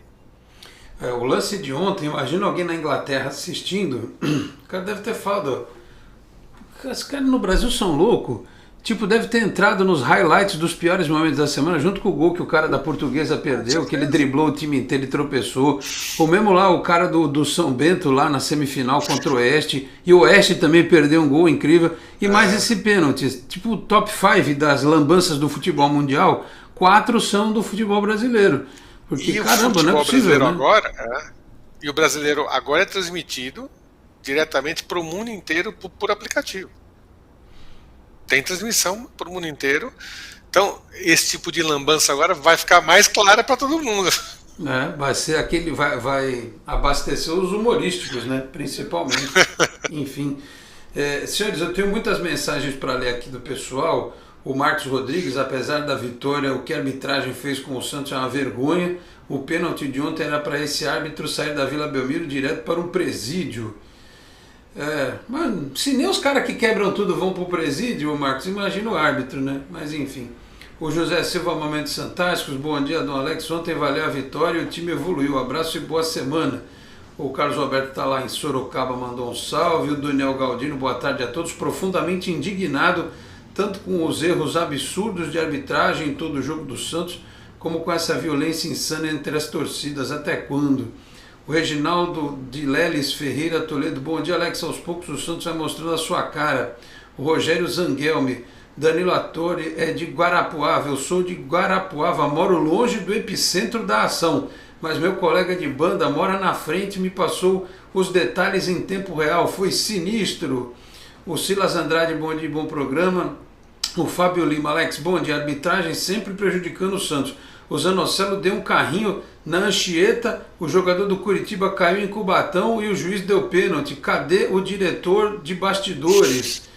O lance de ontem, imagina alguém na Inglaterra assistindo, o cara deve ter falado, os caras no Brasil são loucos. Tipo, deve ter entrado nos highlights dos piores momentos da semana, junto com o gol que o cara da Portuguesa perdeu, que ele driblou o time inteiro e tropeçou. Ou mesmo lá o cara do São Bento, lá na semifinal contra o Oeste. E o Oeste também perdeu um gol incrível. E mais esse pênalti. Tipo, o top 5 das lambanças do futebol mundial, 4 são do futebol brasileiro. Porque, e caramba, o não é possível, brasileiro né? agora, e o brasileiro agora é transmitido diretamente para o mundo inteiro por aplicativo. Tem transmissão para o mundo inteiro. Então, esse tipo de lambança agora vai ficar mais clara para todo mundo. Vai ser aquele, vai abastecer os humorísticos, né? Principalmente. Enfim. Senhores, eu tenho muitas mensagens para ler aqui do pessoal. O Marcos Rodrigues, apesar da vitória, o que a arbitragem fez com o Santos é uma vergonha. O pênalti de ontem era para esse árbitro sair da Vila Belmiro direto para um presídio. Mano, se nem os caras que quebram tudo vão pro presídio, Marcos, imagina o árbitro, né? Mas enfim. O José Silva, Momentos Fantásticos, bom dia, Dom Alex. Ontem valeu a vitória e o time evoluiu. Abraço e boa semana. O Carlos Roberto está lá em Sorocaba, mandou um salve. O Daniel Galdino, boa tarde a todos. Profundamente indignado, tanto com os erros absurdos de arbitragem em todo o jogo do Santos, como com essa violência insana entre as torcidas. Até quando? O Reginaldo de Leles Ferreira Toledo, bom dia, Alex. Aos poucos o Santos vai mostrando a sua cara. O Rogério Zanguelme, Danilo Attore é de Guarapuava. Eu sou de Guarapuava, moro longe do epicentro da ação, mas meu colega de banda mora na frente e me passou os detalhes em tempo real. Foi sinistro. O Silas Andrade, bom dia, bom programa. O Fábio Lima, Alex, bom dia. Arbitragem sempre prejudicando o Santos. O Zanocelo deu um carrinho na Anchieta, o jogador do Curitiba caiu em Cubatão e o juiz deu pênalti. Cadê o diretor de bastidores?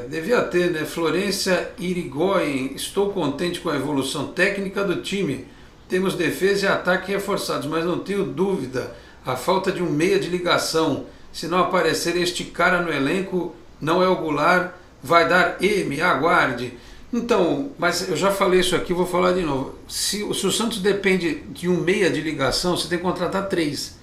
Devia ter, né? Florência Irigoyen, estou contente com a evolução técnica do time. Temos defesa e ataque reforçados, mas não tenho dúvida, a falta de um meia de ligação. Se não aparecer este cara no elenco, não é o Goulart, vai dar M, aguarde. Então, mas eu já falei isso aqui, vou falar de novo. Se o Santos depende de um meia de ligação, você tem que contratar 3.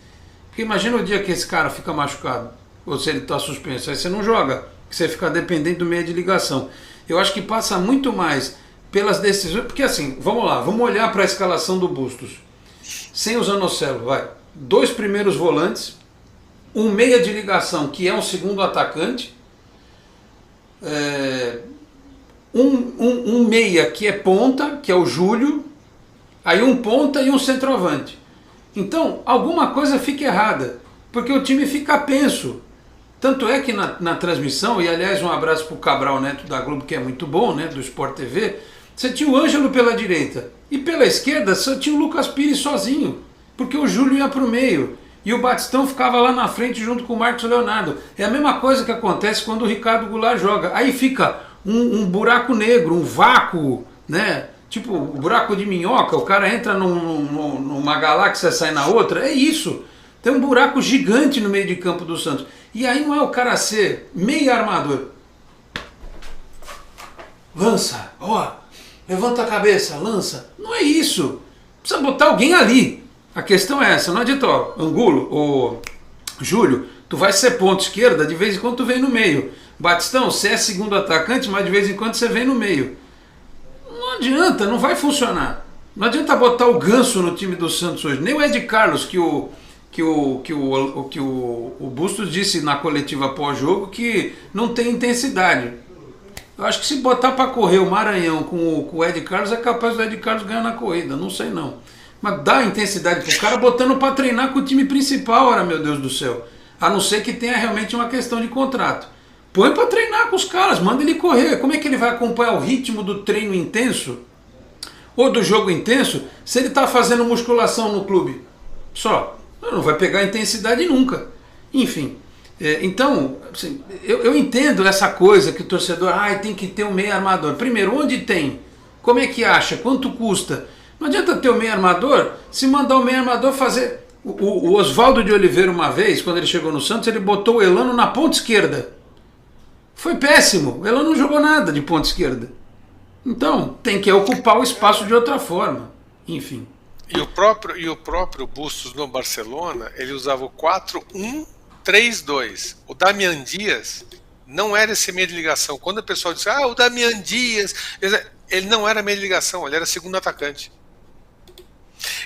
Porque imagina o dia que esse cara fica machucado, ou se ele está suspenso, aí você não joga, você fica dependente do meio de ligação. Eu acho que passa muito mais pelas decisões, porque assim, vamos lá, vamos olhar para a escalação do Bustos. Sem o Zanocelo, vai. 2 primeiros volantes, um meia de ligação, que é um segundo atacante, um meia que é ponta, que é o Júlio, aí um ponta e um centroavante. Então, alguma coisa fica errada, porque o time fica penso. Tanto é que na transmissão, e aliás um abraço para o Cabral Neto da Globo, que é muito bom, né, do Sport TV, você tinha o Ângelo pela direita, e pela esquerda só tinha o Lucas Pires sozinho, porque o Júlio ia para o meio, e o Batistão ficava lá na frente junto com o Marcos Leonardo. É a mesma coisa que acontece quando o Ricardo Goulart joga. Aí fica um buraco negro, um vácuo, né? Tipo o buraco de minhoca, o cara entra numa galáxia e sai na outra. É isso. Tem um buraco gigante no meio de campo do Santos. E aí não é o cara ser meio armador. Lança, ó, levanta a cabeça, lança. Não é isso. Precisa botar alguém ali. A questão é essa, não adianta, ó, Angulo, ou Júlio, tu vai ser ponta esquerda, de vez em quando tu vem no meio. Batistão, você é segundo atacante, mas de vez em quando você vem no meio. Não adianta, não vai funcionar. Não adianta botar o Ganso no time do Santos hoje. Nem o Ed Carlos, que o Bustos disse na coletiva pós-jogo que não tem intensidade. Eu acho que se botar para correr o Maranhão com o Ed Carlos, é capaz do Ed Carlos ganhar na corrida, não sei não. Mas dá intensidade pro cara botando para treinar com o time principal, ora meu Deus do céu. A não ser que tenha realmente uma questão de contrato. Põe para treinar com os caras, manda ele correr. Como é que ele vai acompanhar o ritmo do treino intenso ou do jogo intenso se ele está fazendo musculação no clube? Só. Não vai pegar intensidade nunca. Enfim. Então, assim, eu entendo essa coisa que o torcedor tem que ter um meio armador. Primeiro, onde tem? Como é que acha? Quanto custa? Não adianta ter o meio armador se mandar o meio armador fazer... O Oswaldo de Oliveira uma vez, quando ele chegou no Santos, ele botou o Elano na ponta esquerda. Foi péssimo. O Elano não jogou nada de ponta esquerda. Então, tem que ocupar o espaço de outra forma. Enfim. E o próprio Bustos no Barcelona, ele usava o 4-1-3-2. O Damian Dias não era esse meio de ligação. Quando o pessoal disse, o Damian Dias... Ele não era meio de ligação, ele era segundo atacante.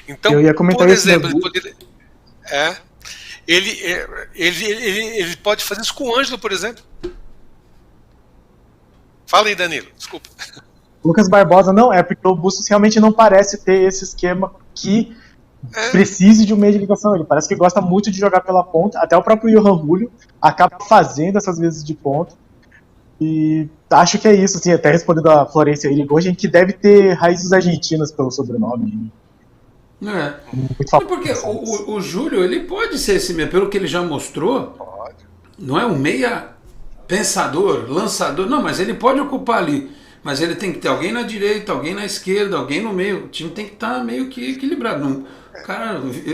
Então, eu ia comentar por isso exemplo, ele pode fazer isso com o Ângelo, por exemplo. Fala aí, Danilo, desculpa. Lucas Barbosa não é, porque o Bustos realmente não parece ter esse esquema que precise de um meio de ligação. Ele parece que gosta muito de jogar pela ponta, até o próprio Johan Julio acaba fazendo essas vezes de ponta. E acho que é isso, assim, até respondendo a Florência Irigoyen, que deve ter raízes argentinas pelo sobrenome. Porque o Júlio, ele pode ser esse meia, pelo que ele já mostrou, pode. Não é um meia pensador, lançador, não, mas ele pode ocupar ali, mas ele tem que ter alguém na direita, alguém na esquerda, alguém no meio, o time tem que estar meio que equilibrado.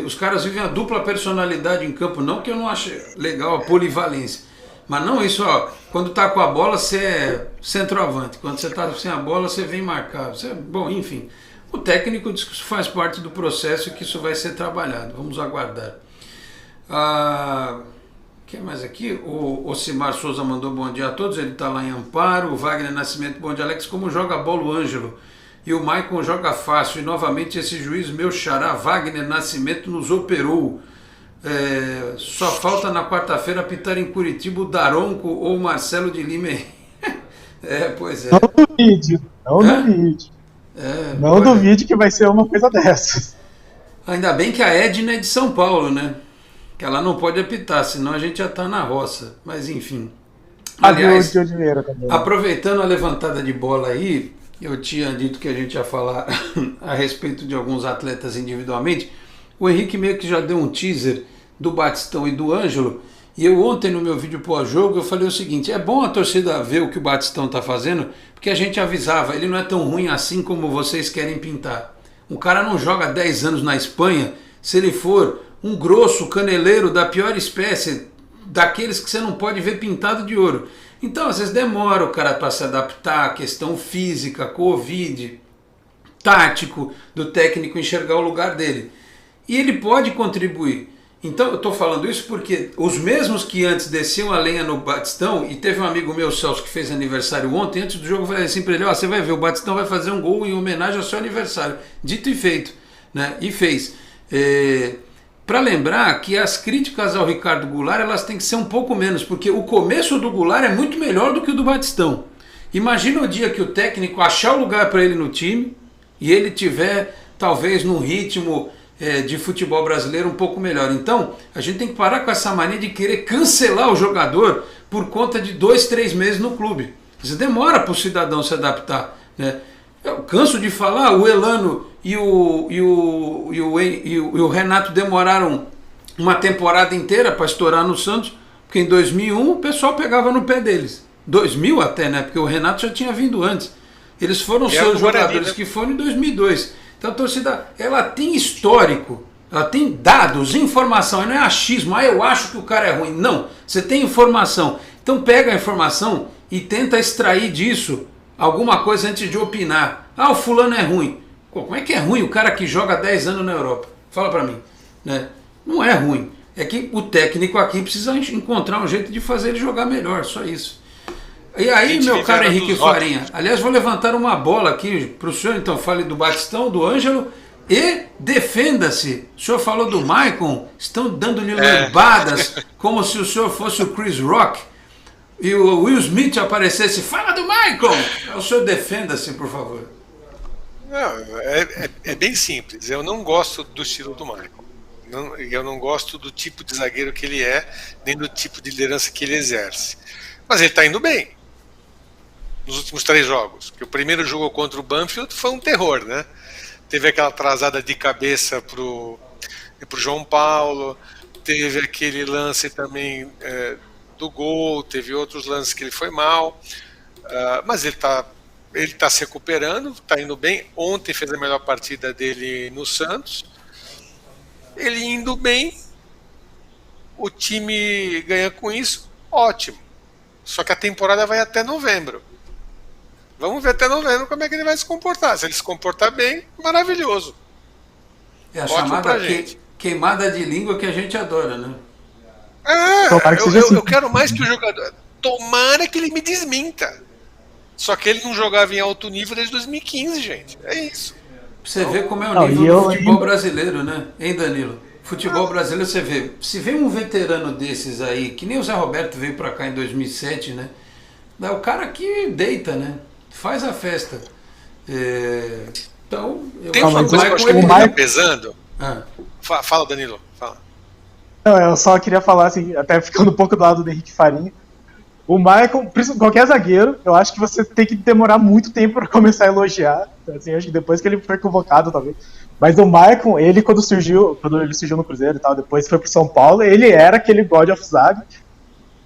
Os caras vivem a dupla personalidade em campo, não que eu não ache legal a polivalência, mas não isso, quando tá com a bola você é centroavante, quando você tá sem a bola você vem marcar, bom, enfim. O técnico diz que isso faz parte do processo e que isso vai ser trabalhado. Vamos aguardar. Quem mais aqui? O Ocimar Souza mandou bom dia a todos. Ele está lá em Amparo. O Wagner Nascimento, bom dia, Alex. Como joga bola o Ângelo? E o Maicon joga fácil. E novamente esse juiz, meu xará, Wagner Nascimento, nos operou. Só falta na quarta-feira apitar em Curitiba o Daronco ou o Marcelo de Lima. Pois é. Não duvide, não duvide. Não duvide que vai ser uma coisa dessas. Ainda bem que a Edna é de São Paulo, né? Que ela não pode apitar, senão a gente já tá na roça. Mas enfim. Aliás, aproveitando a levantada de bola aí, eu tinha dito que a gente ia falar a respeito de alguns atletas individualmente. O Henrique meio que já deu um teaser do Batistão e do Ângelo. E eu ontem no meu vídeo pós-jogo eu falei o seguinte, é bom a torcida ver o que o Batistão está fazendo, porque a gente avisava, ele não é tão ruim assim como vocês querem pintar. Um cara não joga 10 anos na Espanha se ele for um grosso caneleiro da pior espécie, daqueles que você não pode ver pintado de ouro. Então às vezes demora o cara para se adaptar à questão física, Covid, tático, do técnico enxergar o lugar dele. E ele pode contribuir. Então eu estou falando isso porque os mesmos que antes desciam a lenha no Batistão, e teve um amigo meu, Celso, que fez aniversário ontem, antes do jogo eu falei assim para ele, ó, você vai ver, o Batistão vai fazer um gol em homenagem ao seu aniversário. Dito e feito, né? E fez. Para lembrar que as críticas ao Ricardo Goulart, elas têm que ser um pouco menos, porque o começo do Goulart é muito melhor do que o do Batistão. Imagina o dia que o técnico achar o lugar para ele no time e ele tiver talvez num ritmo de futebol brasileiro um pouco melhor. Então a gente tem que parar com essa mania de querer cancelar o jogador por conta de 2, 3 meses no clube. Isso demora para o cidadão se adaptar, né? Eu canso de falar, o Elano e o Renato demoraram uma temporada inteira para estourar no Santos, porque em 2001 o pessoal pegava no pé deles. 2000 até, né? Porque o Renato já tinha vindo antes. Eles foram seus jogadores que foram em 2002. Então a torcida, ela tem histórico, ela tem dados, informação, não é achismo, eu acho que o cara é ruim. Não, você tem informação. Então pega a informação e tenta extrair disso alguma coisa antes de opinar. O fulano é ruim. Como é que é ruim o cara que joga 10 anos na Europa? Fala pra mim, né? Não é ruim. É que o técnico aqui precisa encontrar um jeito de fazer ele jogar melhor, só isso. E aí, meu caro Henrique Farinha, aliás, vou levantar uma bola aqui para o senhor, então fale do Batistão, do Ângelo, e defenda-se. O senhor falou do Maicon, estão dando-lhe lambadas, como se o senhor fosse o Chris Rock, e o Will Smith aparecesse, fala do Maicon! O senhor defenda-se, por favor. Não, é bem simples, eu não gosto do estilo do Maicon. Eu não gosto do tipo de zagueiro que ele é, nem do tipo de liderança que ele exerce. Mas ele está indo bem nos últimos 3 jogos. Que o primeiro jogo contra o Banfield foi um terror, né? Teve aquela atrasada de cabeça pro João Paulo, teve aquele lance também do gol, teve outros lances que ele foi mal, mas ele tá se recuperando, está indo bem. Ontem fez a melhor partida dele no Santos. Ele indo bem, o time ganha com isso, ótimo. Só que a temporada vai até novembro. Vamos ver até novembro como é que ele vai se comportar. Se ele se comportar bem, maravilhoso. É a chamada queimada de língua que a gente adora, né? Eu quero mais que o jogador. Tomara que ele me desminta. Só que ele não jogava em alto nível desde 2015, gente. É isso. Você vê como é o nível do futebol brasileiro, né? Hein, Danilo? Futebol brasileiro, você vê. Se vem um veterano desses aí, que nem o Zé Roberto veio pra cá em 2007, né? O cara que deita, né? Faz a festa. Então, tem uma coisa que eu acho que ele tá pesando. Fala, Danilo. Fala. Não, eu só queria falar, assim, até ficando um pouco do lado do Henrique Farinha. O Maicon, qualquer zagueiro, eu acho que você tem que demorar muito tempo para começar a elogiar. Assim, acho que depois que ele foi convocado, talvez. Mas o Maicon, ele quando ele surgiu no Cruzeiro e tal, depois foi pro São Paulo, ele era aquele God of Zaga.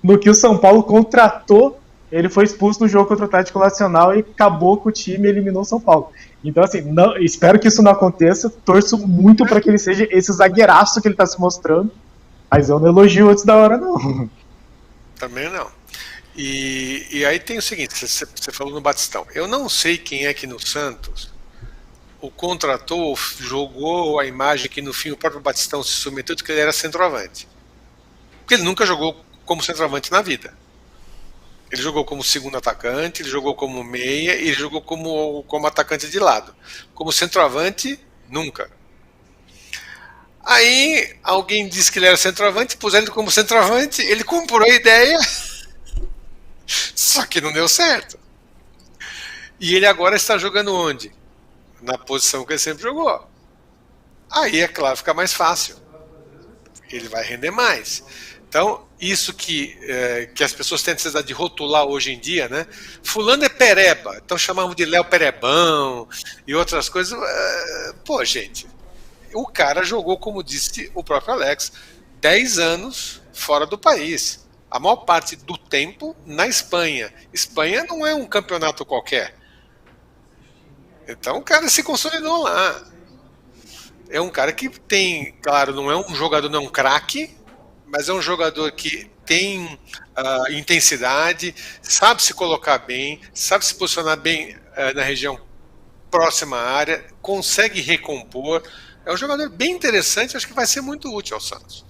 No que o São Paulo contratou, ele foi expulso no jogo contra o Atlético Nacional e acabou com o time e eliminou o São Paulo. Então, assim, espero que isso não aconteça. Torço muito para que ele seja esse zagueiraço que ele tá se mostrando. Mas eu não elogio antes da hora, não. Também não. E aí tem o seguinte, você falou no Batistão. Eu não sei quem é que no Santos o contratou, jogou a imagem que no fim o próprio Batistão se submeteu de que ele era centroavante. Porque ele nunca jogou como centroavante na vida. Ele jogou como segundo atacante, ele jogou como meia e ele jogou como atacante de lado. Como centroavante, nunca. Aí alguém disse que ele era centroavante, puseram ele como centroavante, ele comprou a ideia, só que não deu certo. E ele agora está jogando onde? Na posição que ele sempre jogou. Aí, é claro, fica mais fácil. Ele vai render mais. Então, isso que as pessoas têm necessidade de rotular hoje em dia, né? Fulano é pereba, então chamavam de Léo Perebão e outras coisas. Pô, gente, o cara jogou, como disse o próprio Alex, 10 anos fora do país. A maior parte do tempo na Espanha. Espanha não é um campeonato qualquer. Então o cara se consolidou lá. É um cara que tem, claro, não é um jogador, não é um craque, mas é um jogador que tem intensidade, sabe se colocar bem, sabe se posicionar bem na região próxima à área, consegue recompor, É um jogador bem interessante, acho que vai ser muito útil ao Santos.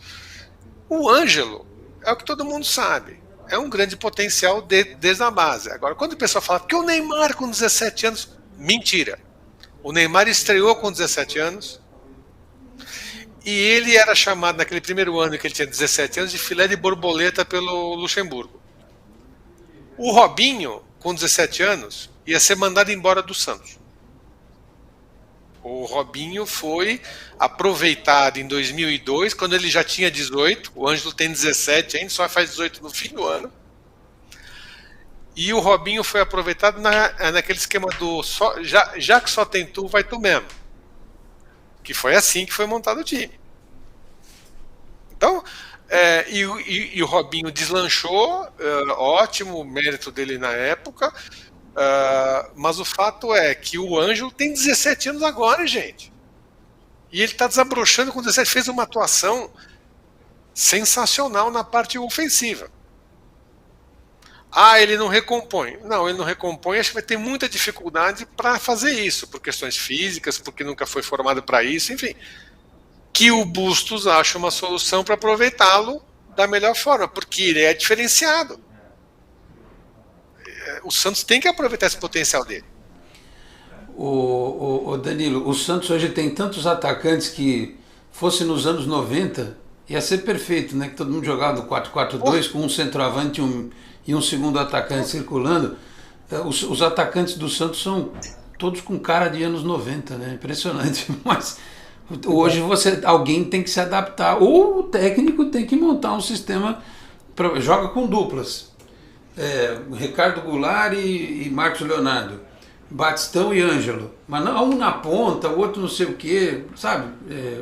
O Ângelo é o que todo mundo sabe. É um grande potencial desde a base. Agora, quando o pessoal fala que o Neymar com 17 anos, mentira. O Neymar estreou com 17 anos e ele era chamado naquele primeiro ano que ele tinha 17 anos de filé de borboleta pelo Luxemburgo. O Robinho, com 17 anos, ia ser mandado embora do Santos. O Robinho foi aproveitado em 2002, quando ele já tinha 18, o Ângelo tem 17 ainda, só faz 18 no fim do ano. E o Robinho foi aproveitado naquele esquema do já que só tem tu, vai tu mesmo. Que foi assim que foi montado o time. Então, e o Robinho deslanchou, ótimo o mérito dele na época. Mas o fato é que o Ângelo tem 17 anos agora, gente. E ele está desabrochando com 17. Fez uma atuação sensacional na parte ofensiva. Ele não recompõe. Não, ele não recompõe. Acho que vai ter muita dificuldade para fazer isso, por questões físicas, porque nunca foi formado para isso, enfim. Que o Bustos acha uma solução para aproveitá-lo da melhor forma, porque ele é diferenciado. O Santos tem que aproveitar esse potencial dele. O Danilo, o Santos hoje tem tantos atacantes que, fosse nos anos 90, ia ser perfeito, né? Que todo mundo jogava no 4-4-2 com um centroavante e um segundo atacante circulando. Os atacantes do Santos são todos com cara de anos 90, né? Impressionante. Mas hoje alguém tem que se adaptar, ou o técnico tem que montar um sistema, joga com duplas. Ricardo Goulart e Marcos Leonardo, Batistão e Ângelo, mas não um na ponta, o outro não sei o que, sabe?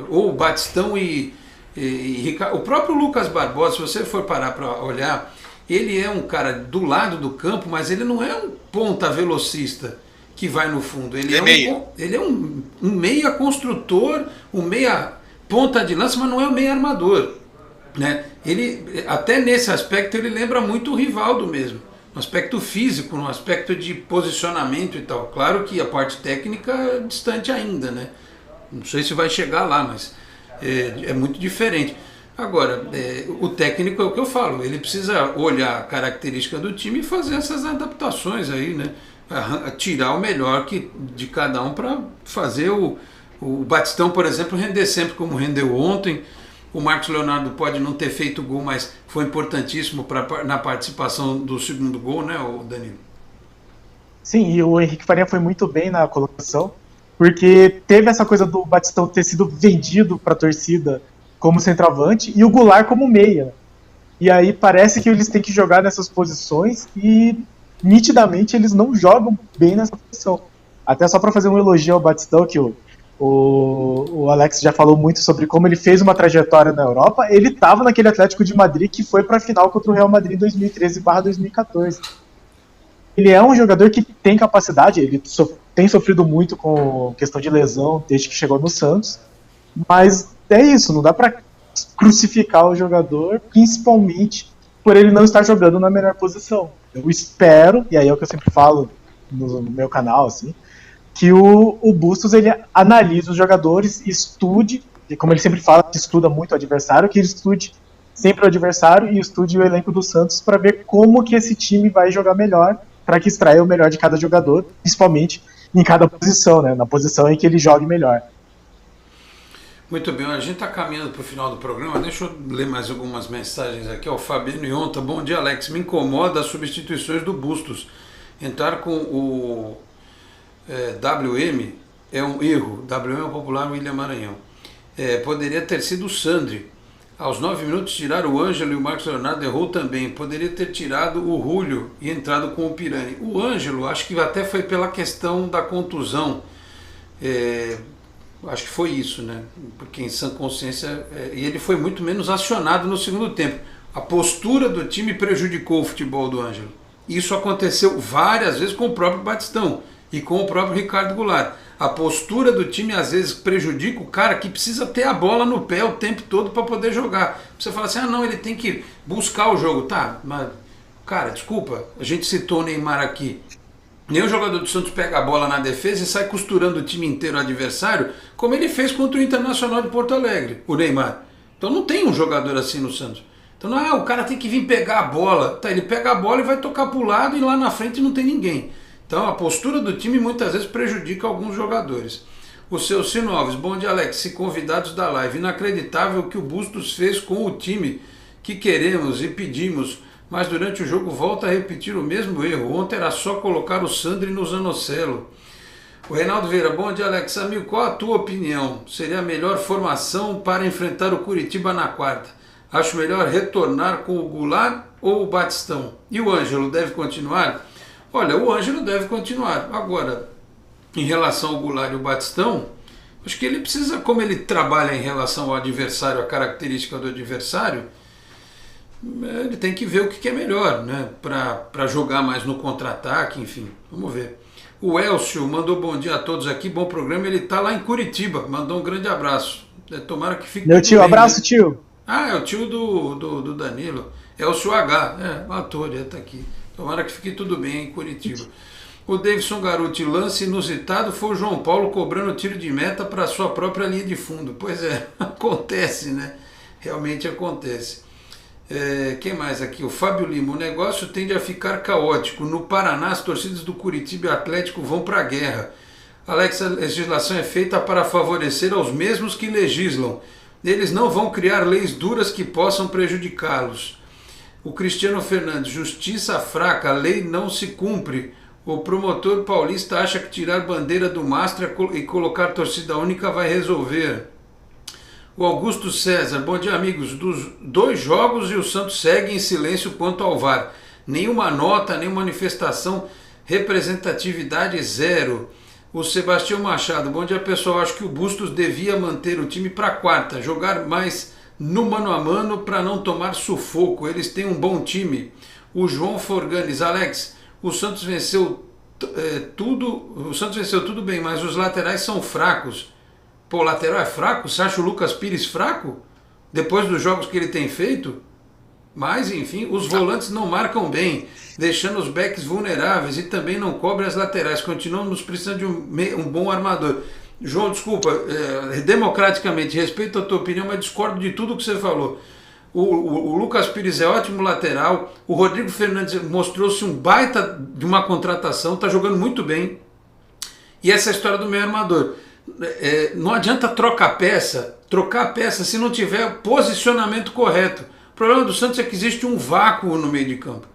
Ou Batistão e Ricardo. O próprio Lucas Barbosa, se você for parar para olhar, ele é um cara do lado do campo, mas ele não é um ponta velocista que vai no fundo. Ele é um meia construtor, um meia ponta de lança, mas não é um meia armador, né? Ele, até nesse aspecto, ele lembra muito o Rivaldo mesmo, no aspecto físico, no aspecto de posicionamento e tal. Claro que a parte técnica é distante ainda, né? Não sei se vai chegar lá, mas é muito diferente. Agora, o técnico é o que eu falo, ele precisa olhar a característica do time e fazer essas adaptações aí, né? Tirar o melhor de cada um para fazer o Batistão, por exemplo, render sempre como rendeu ontem. O Marcos Leonardo pode não ter feito gol, mas foi importantíssimo na participação do segundo gol, né, o Danilo? Sim, e o Henrique Faria foi muito bem na colocação, porque teve essa coisa do Batistão ter sido vendido para a torcida como centroavante e o Goulart como meia. E aí parece que eles têm que jogar nessas posições e nitidamente eles não jogam bem nessa posição. Até só para fazer um elogio ao Batistão, que o Alex já falou muito sobre como ele fez uma trajetória na Europa. Ele estava naquele Atlético de Madrid que foi para a final contra o Real Madrid em 2013/2014. Ele é um jogador que tem capacidade, ele tem sofrido muito com questão de lesão desde que chegou no Santos, mas é isso, não dá para crucificar o jogador, principalmente por ele não estar jogando na melhor posição. Eu espero, e aí é o que eu sempre falo no meu canal, assim, que o Bustos ele analise os jogadores, estude, como ele sempre fala, que estuda muito o adversário, que ele estude sempre o adversário e estude o elenco do Santos para ver como que esse time vai jogar melhor, para que extraia o melhor de cada jogador, principalmente em cada posição, né, na posição em que ele jogue melhor. Muito bem, a gente está caminhando para o final do programa, deixa eu ler mais algumas mensagens aqui. O Fabiano Ionta, bom dia Alex, me incomoda as substituições do Bustos, entrar com o WM é um erro. WM é o popular William Maranhão. Poderia ter sido o Sandri. Aos 9 minutos tiraram o Ângelo e o Marcos Leonardo errou também. Poderia ter tirado o Julio e entrado com o Pirani. O Ângelo, acho que até foi pela questão da contusão. Acho que foi isso, né? Porque em sã consciência, e ele foi muito menos acionado no segundo tempo. A postura do time prejudicou o futebol do Ângelo. Isso aconteceu várias vezes com o próprio Batistão e com o próprio Ricardo Goulart. A postura do time às vezes prejudica o cara que precisa ter a bola no pé o tempo todo para poder jogar. Você fala assim, não, ele tem que buscar o jogo. Tá, mas, cara, desculpa, a gente citou o Neymar aqui. Nenhum jogador do Santos pega a bola na defesa e sai costurando o time inteiro adversário, como ele fez contra o Internacional de Porto Alegre, o Neymar. Então não tem um jogador assim no Santos. Então não é, o cara tem que vir pegar a bola. Tá, ele pega a bola e vai tocar para o lado e lá na frente não tem ninguém. Então a postura do time muitas vezes prejudica alguns jogadores. O seu Cino Alves, bom dia Alex, e convidados da live. Inacreditável o que o Bustos fez com o time que queremos e pedimos, mas durante o jogo volta a repetir o mesmo erro. Ontem era só colocar o Sandri no Zanocelo. O Reinaldo Vieira, bom dia Alex. Amigo, qual a tua opinião? Seria a melhor formação para enfrentar o Curitiba na quarta? Acho melhor retornar com o Goulart ou o Batistão? E o Ângelo deve continuar? Olha, o Ângelo deve continuar. Agora, em relação ao Goulart e o Batistão, acho que ele precisa, como ele trabalha em relação ao adversário, a característica do adversário, ele tem que ver o que é melhor, né? Para jogar mais no contra-ataque, enfim, vamos ver. O Elcio mandou bom dia a todos aqui, bom programa, ele está lá em Curitiba, mandou um grande abraço. Tomara que fique Meu tio, bem, abraço, né? Tio. Ah, é o tio do Danilo, Elcio H, o ator, ele está aqui. Tomara que fique tudo bem em Curitiba. O Davidson Garuti, lance inusitado foi o João Paulo cobrando tiro de meta para sua própria linha de fundo. Pois é, acontece, né? Realmente acontece. Quem mais aqui? O Fábio Lima, o negócio tende a ficar caótico. No Paraná, as torcidas do Curitiba e Atlético vão para a guerra. Alex, a legislação é feita para favorecer aos mesmos que legislam. Eles não vão criar leis duras que possam prejudicá-los. O Cristiano Fernandes, justiça fraca, a lei não se cumpre. O promotor paulista acha que tirar bandeira do mastro e colocar torcida única vai resolver. O Augusto César, bom dia amigos, dos 2 jogos e o Santos segue em silêncio quanto ao VAR. Nenhuma nota, nem manifestação, representatividade 0. O Sebastião Machado, bom dia pessoal, acho que o Bustos devia manter o time para a quarta, jogar mais no mano a mano para não tomar sufoco, eles têm um bom time. O João Forganes, Alex, o Santos venceu tudo bem, mas os laterais são fracos. Pô, o lateral é fraco? Você acha o Lucas Pires fraco? Depois dos jogos que ele tem feito? Mas, enfim, os volantes não marcam bem, deixando os backs vulneráveis e também não cobrem as laterais. Continuamos precisando de um bom armador. João, desculpa, democraticamente, respeito a tua opinião, mas discordo de tudo que você falou. O Lucas Pires é ótimo lateral, o Rodrigo Fernandes mostrou-se um baita de uma contratação, está jogando muito bem. E essa história do meio armador. Não adianta trocar a peça se não tiver posicionamento correto. O problema do Santos é que existe um vácuo no meio de campo.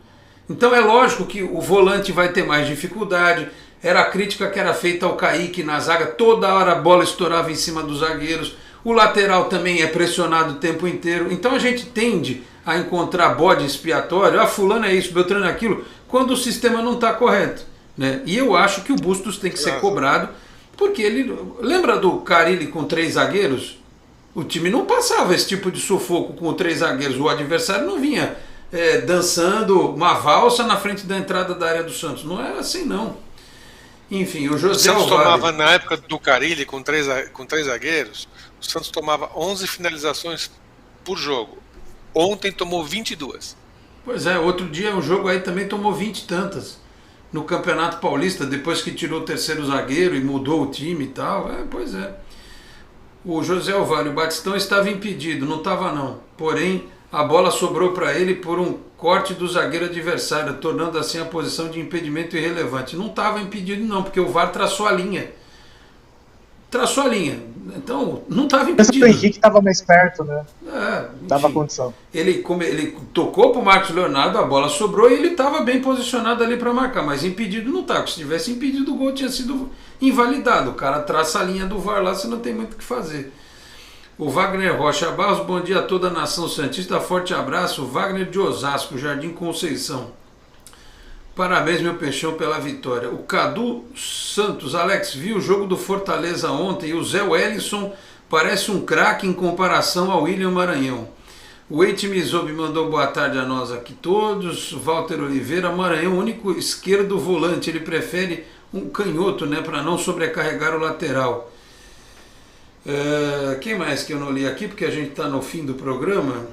Então é lógico que o volante vai ter mais dificuldade. Era a crítica que era feita ao Kaique na zaga, toda hora a bola estourava em cima dos zagueiros. O lateral também é pressionado o tempo inteiro. Então a gente tende a encontrar bode expiatório, fulano é isso, Beltrano é aquilo, quando o sistema não está correto, né? E eu acho que o Bustos tem que ser cobrado, porque ele... Lembra do Carille com 3 zagueiros? O time não passava esse tipo de sufoco com 3 zagueiros. O adversário não vinha dançando uma valsa na frente da entrada da área do Santos. Não era assim, não. Enfim, o José Santos tomava, na época do Carille, com três zagueiros, o Santos tomava 11 finalizações por jogo. Ontem tomou 22. Pois é, outro dia o jogo aí também tomou 20 e tantas. No Campeonato Paulista, depois que tirou o 3º zagueiro e mudou o time e tal. Pois é. O José Alvalho, o Batistão estava impedido, não estava não. Porém, a bola sobrou para ele por um corte do zagueiro adversário, tornando assim a posição de impedimento irrelevante. Não estava impedido não, porque o VAR traçou a linha. Traçou a linha. Então, não estava impedido. O Henrique estava mais perto, né? Dava condição. Ele tocou para o Marcos Leonardo, a bola sobrou e ele estava bem posicionado ali para marcar, mas impedido não estava. Se tivesse impedido, o gol tinha sido invalidado. O cara traça a linha do VAR lá, você não tem muito o que fazer. O Wagner Rocha Barros, bom dia a toda a nação santista, forte abraço. O Wagner de Osasco, Jardim Conceição. Parabéns, meu peixão, pela vitória. O Cadu Santos, Alex, viu o jogo do Fortaleza ontem e o Zé Wellington parece um craque em comparação ao William Maranhão. O Eite Mizobi mandou boa tarde a nós aqui todos. Walter Oliveira, Maranhão, único esquerdo volante, ele prefere um canhoto, né, para não sobrecarregar o lateral. Quem mais que eu não li aqui, porque a gente está no fim do programa?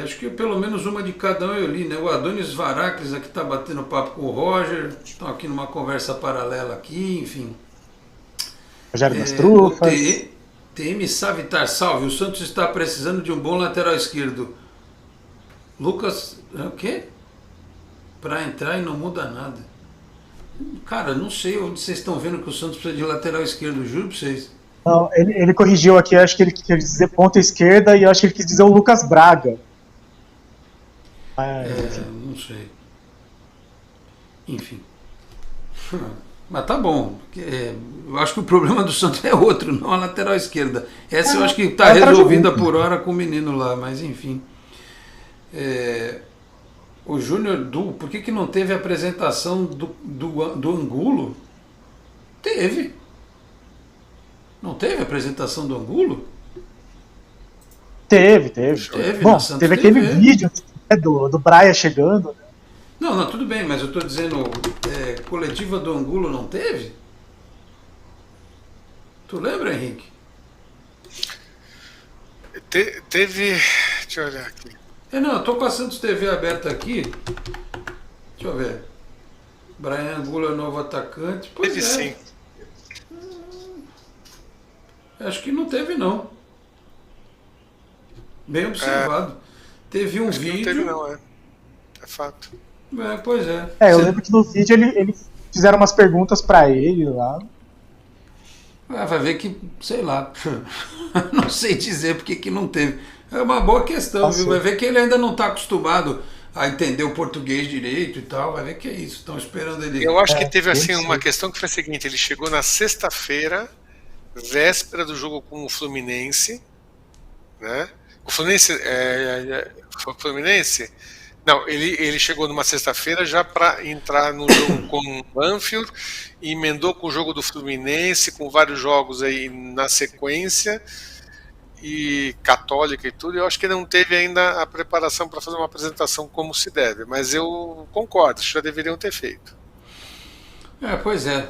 Acho que pelo menos uma de cada um eu li, né? O Adonis Varaklis aqui está batendo papo com o Roger, estão aqui numa conversa paralela aqui, enfim. Rogério das Trufas. TM Savitar, salve, o Santos está precisando de um bom lateral esquerdo. Lucas, o quê? Para entrar e não muda nada. Cara, não sei onde vocês estão vendo que o Santos precisa de lateral esquerdo, juro pra vocês. Não, ele corrigiu aqui, acho que ele quis dizer ponta esquerda e eu acho que ele quis dizer o Lucas Braga. Não sei. Enfim. Mas tá bom. Eu acho que o problema do Santos é outro, não a lateral esquerda. Essa eu acho que está resolvida por hora com o menino lá, mas enfim. O Júnior Du, por que não teve a apresentação do Angulo? Teve. Não teve a apresentação do Angulo? Teve. Bom, teve aquele vídeo do Braia chegando. Né? Não, tudo bem, mas eu estou dizendo, coletiva do Angulo não teve? Tu lembra, Henrique? Teve... Deixa eu olhar aqui. Não, eu tô com a Santos TV aberta aqui. Deixa eu ver. Brian Angulo é novo atacante. Pois teve sim. Acho que não teve, não. Bem observado. Teve um vídeo... Não teve, não, é fato. Pois é. Eu lembro que no vídeo eles fizeram umas perguntas pra ele lá. Vai ver que, sei lá, não sei dizer porque que não teve. É uma boa questão, viu? Vai ver que ele ainda não está acostumado a entender o português direito e tal. Vai ver que é isso. Estão esperando ele. Eu acho que teve assim uma questão que foi a seguinte: ele chegou na sexta-feira, véspera do jogo com o Fluminense, né? O Fluminense foi o Fluminense? Não, ele chegou numa sexta-feira já para entrar no jogo com o Anfield, e emendou com o jogo do Fluminense, com vários jogos aí na sequência, e Católica e tudo. Eu acho que não teve ainda a preparação para fazer uma apresentação como se deve, mas eu concordo, já deveriam ter feito. Pois é.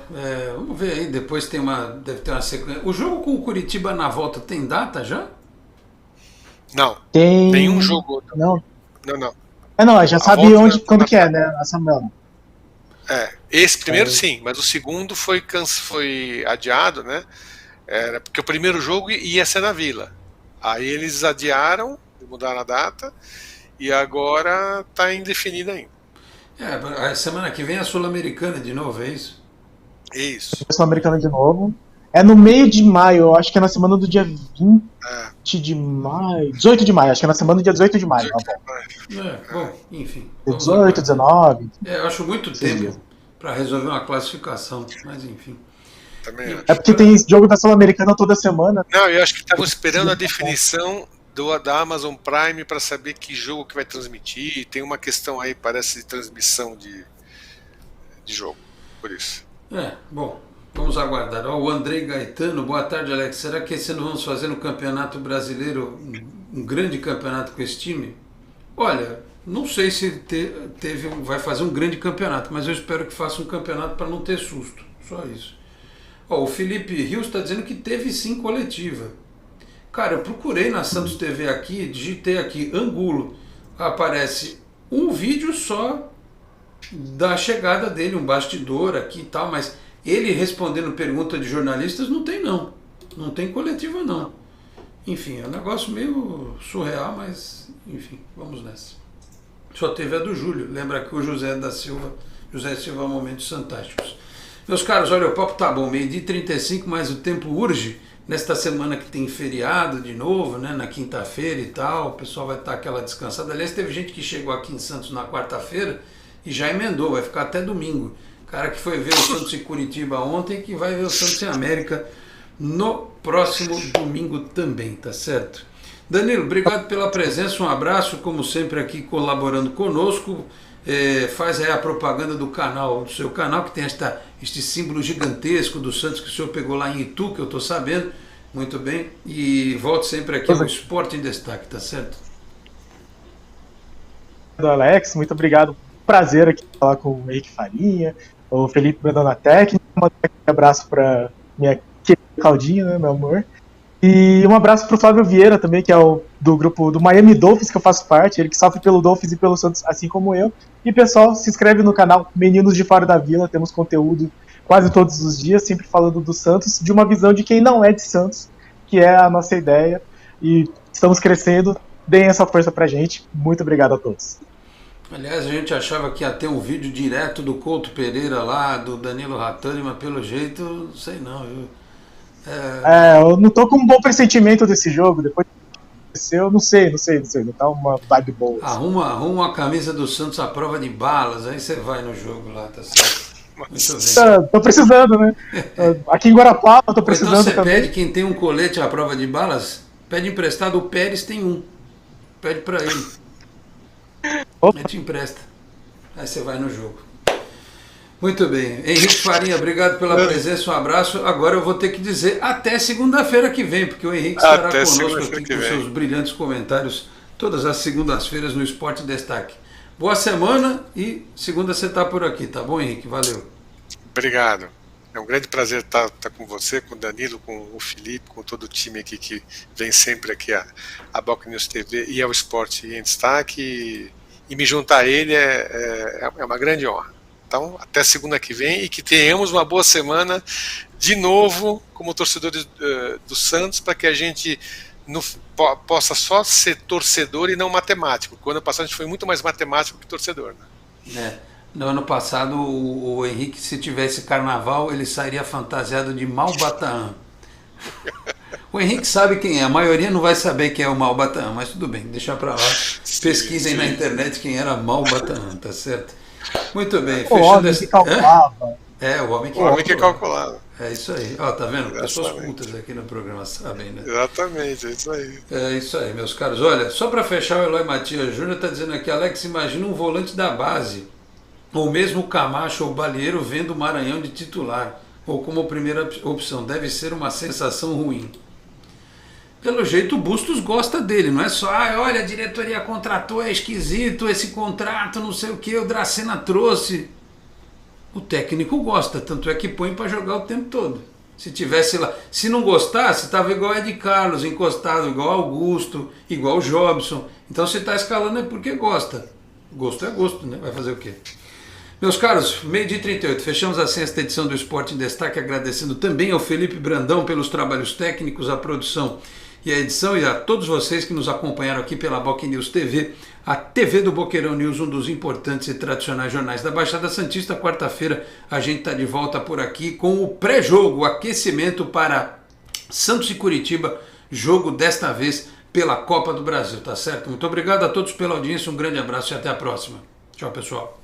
Vamos ver aí, depois deve ter uma sequência. O jogo com o Curitiba na volta tem data já? Não, tem nenhum jogo. Não. Não, já sabe quando que é, né, Samuel? Esse primeiro sim, mas o segundo foi adiado, né? Era porque o primeiro jogo ia ser na Vila. Aí eles adiaram, mudaram a data, e agora está indefinida ainda. A semana que vem é a Sul-Americana de novo, é isso? Isso. Sul-Americana de novo. É no meio de maio, eu acho que é na semana do dia 20 de maio. 18 de maio, acho que é na semana do dia 18 de maio. Bom, enfim. 18, 19. Eu acho muito tempo para resolver uma classificação, mas enfim. Também é porque tem jogo da Sul-Americana toda semana. Não, eu acho que estavam esperando a definição da Amazon Prime para saber que jogo que vai transmitir. Tem uma questão aí, parece, de transmissão de jogo, por isso. Bom. Vamos aguardar. O Andrei Gaetano, boa tarde, Alex. Será que esse ano vamos fazer no Campeonato Brasileiro um grande campeonato com esse time? Olha, não sei se vai fazer um grande campeonato, mas eu espero que faça um campeonato para não ter susto. Só isso. O Felipe Rios está dizendo que teve sim coletiva. Cara, eu procurei na Santos TV aqui, digitei aqui Angulo. Aparece um vídeo só da chegada dele, um bastidor aqui e tal, mas ele respondendo pergunta de jornalistas não tem não. Não tem coletiva não. Enfim, é um negócio meio surreal, mas enfim, vamos nessa. Só teve a do Júlio. Lembra que o José Silva Momentos Fantásticos. Meus caros, olha, o papo tá bom, 12h35, mas o tempo urge. Nesta semana que tem feriado de novo, né, na quinta-feira e tal, o pessoal vai estar aquela descansada. Aliás, teve gente que chegou aqui em Santos na quarta-feira e já emendou, vai ficar até domingo. Cara que foi ver o Santos em Curitiba ontem, que vai ver o Santos em América no próximo domingo também, tá certo? Danilo, obrigado pela presença, um abraço, como sempre aqui colaborando conosco. Faz aí a propaganda do seu canal, que tem este símbolo gigantesco do Santos que o senhor pegou lá em Itu, que eu estou sabendo, muito bem, e volte sempre aqui ao Esporte em Destaque, tá certo? Alex, muito obrigado, prazer aqui falar com o Henrique Farinha, o Felipe Brandão na técnica, um abraço para minha querida Claudinha, né, meu amor, E um abraço pro Flávio Vieira também, que é do grupo do Miami Dolphins, que eu faço parte, ele que sofre pelo Dolphins e pelo Santos, assim como eu. E pessoal, se inscreve no canal Meninos de Fora da Vila, temos conteúdo quase todos os dias, sempre falando do Santos, de uma visão de quem não é de Santos, que é a nossa ideia, e estamos crescendo, deem essa força pra gente, muito obrigado a todos. Aliás, a gente achava que ia ter um vídeo direto do Couto Pereira lá, do Danilo Rattani, mas pelo jeito, não sei não, viu? Eu não tô com um bom pressentimento desse jogo, depois eu não sei, não tá uma vibe boa. Arruma uma camisa do Santos à prova de balas, aí você vai no jogo lá, tá certo? Muito bem. Tô precisando, né? Aqui em Guarapava eu tô precisando então você também. pede quem tem um colete à prova de balas, pede emprestado, o Pérez tem um. Pede pra ele. Opa. Ele te empresta. Aí você vai no jogo. Muito bem. Henrique Farinha, obrigado pela presença, um abraço. Agora eu vou ter que dizer até segunda-feira que vem, porque o Henrique estará conosco aqui com seus brilhantes comentários todas as segundas-feiras no Esporte em Destaque. Boa semana e segunda você está por aqui, tá bom, Henrique? Valeu. Obrigado. É um grande prazer estar com você, com o Danilo, com o Felipe, com todo o time aqui que vem sempre aqui a Boc News TV e ao Esporte em Destaque. E me juntar a ele é uma grande honra. Então, até segunda que vem e que tenhamos uma boa semana de novo como torcedores do Santos, para que a gente possa só ser torcedor e não matemático. Porque o ano passado a gente foi muito mais matemático que torcedor, né? No ano passado o Henrique, se tivesse carnaval, ele sairia fantasiado de Malbataan. O Henrique sabe quem é, a maioria não vai saber quem é o Malbataan, mas tudo bem, deixa pra lá. Pesquisem na internet quem era Malbataan, tá certo? Muito bem. O homem que calculava. O homem que calculava. É isso aí. Ó, tá vendo? Pessoas cultas aqui no programa sabem, né? Exatamente, é isso aí. É isso aí, meus caros. Olha, só para fechar, o Eloy Matias Júnior está dizendo aqui, Alex, imagina um volante da base, ou mesmo o Camacho ou o Balieiro vendo o Maranhão de titular, ou como primeira opção. Deve ser uma sensação ruim. Pelo jeito o Bustos gosta dele, não é só, olha, a diretoria contratou, é esquisito esse contrato, não sei o que, o Dracena trouxe. O técnico gosta, tanto é que põe para jogar o tempo todo. Se tivesse lá, se não gostasse, estava igual Ed Carlos, encostado, igual Augusto, igual Jobson. Então se está escalando é porque gosta. Gosto é gosto, né? Vai fazer o quê? Meus caros, 12h38, fechamos assim esta edição do Esporte em Destaque, agradecendo também ao Felipe Brandão pelos trabalhos técnicos, a produção e a edição, e a todos vocês que nos acompanharam aqui pela Boc News TV, a TV do Boqueirão News, um dos importantes e tradicionais jornais da Baixada Santista. Quarta-feira a gente está de volta por aqui com o pré-jogo, o aquecimento para Santos e Curitiba, jogo desta vez pela Copa do Brasil, tá certo? Muito obrigado a todos pela audiência, um grande abraço e até a próxima. Tchau, pessoal.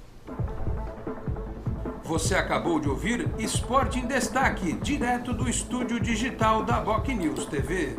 Você acabou de ouvir Esporte em Destaque, direto do estúdio digital da Boc News TV.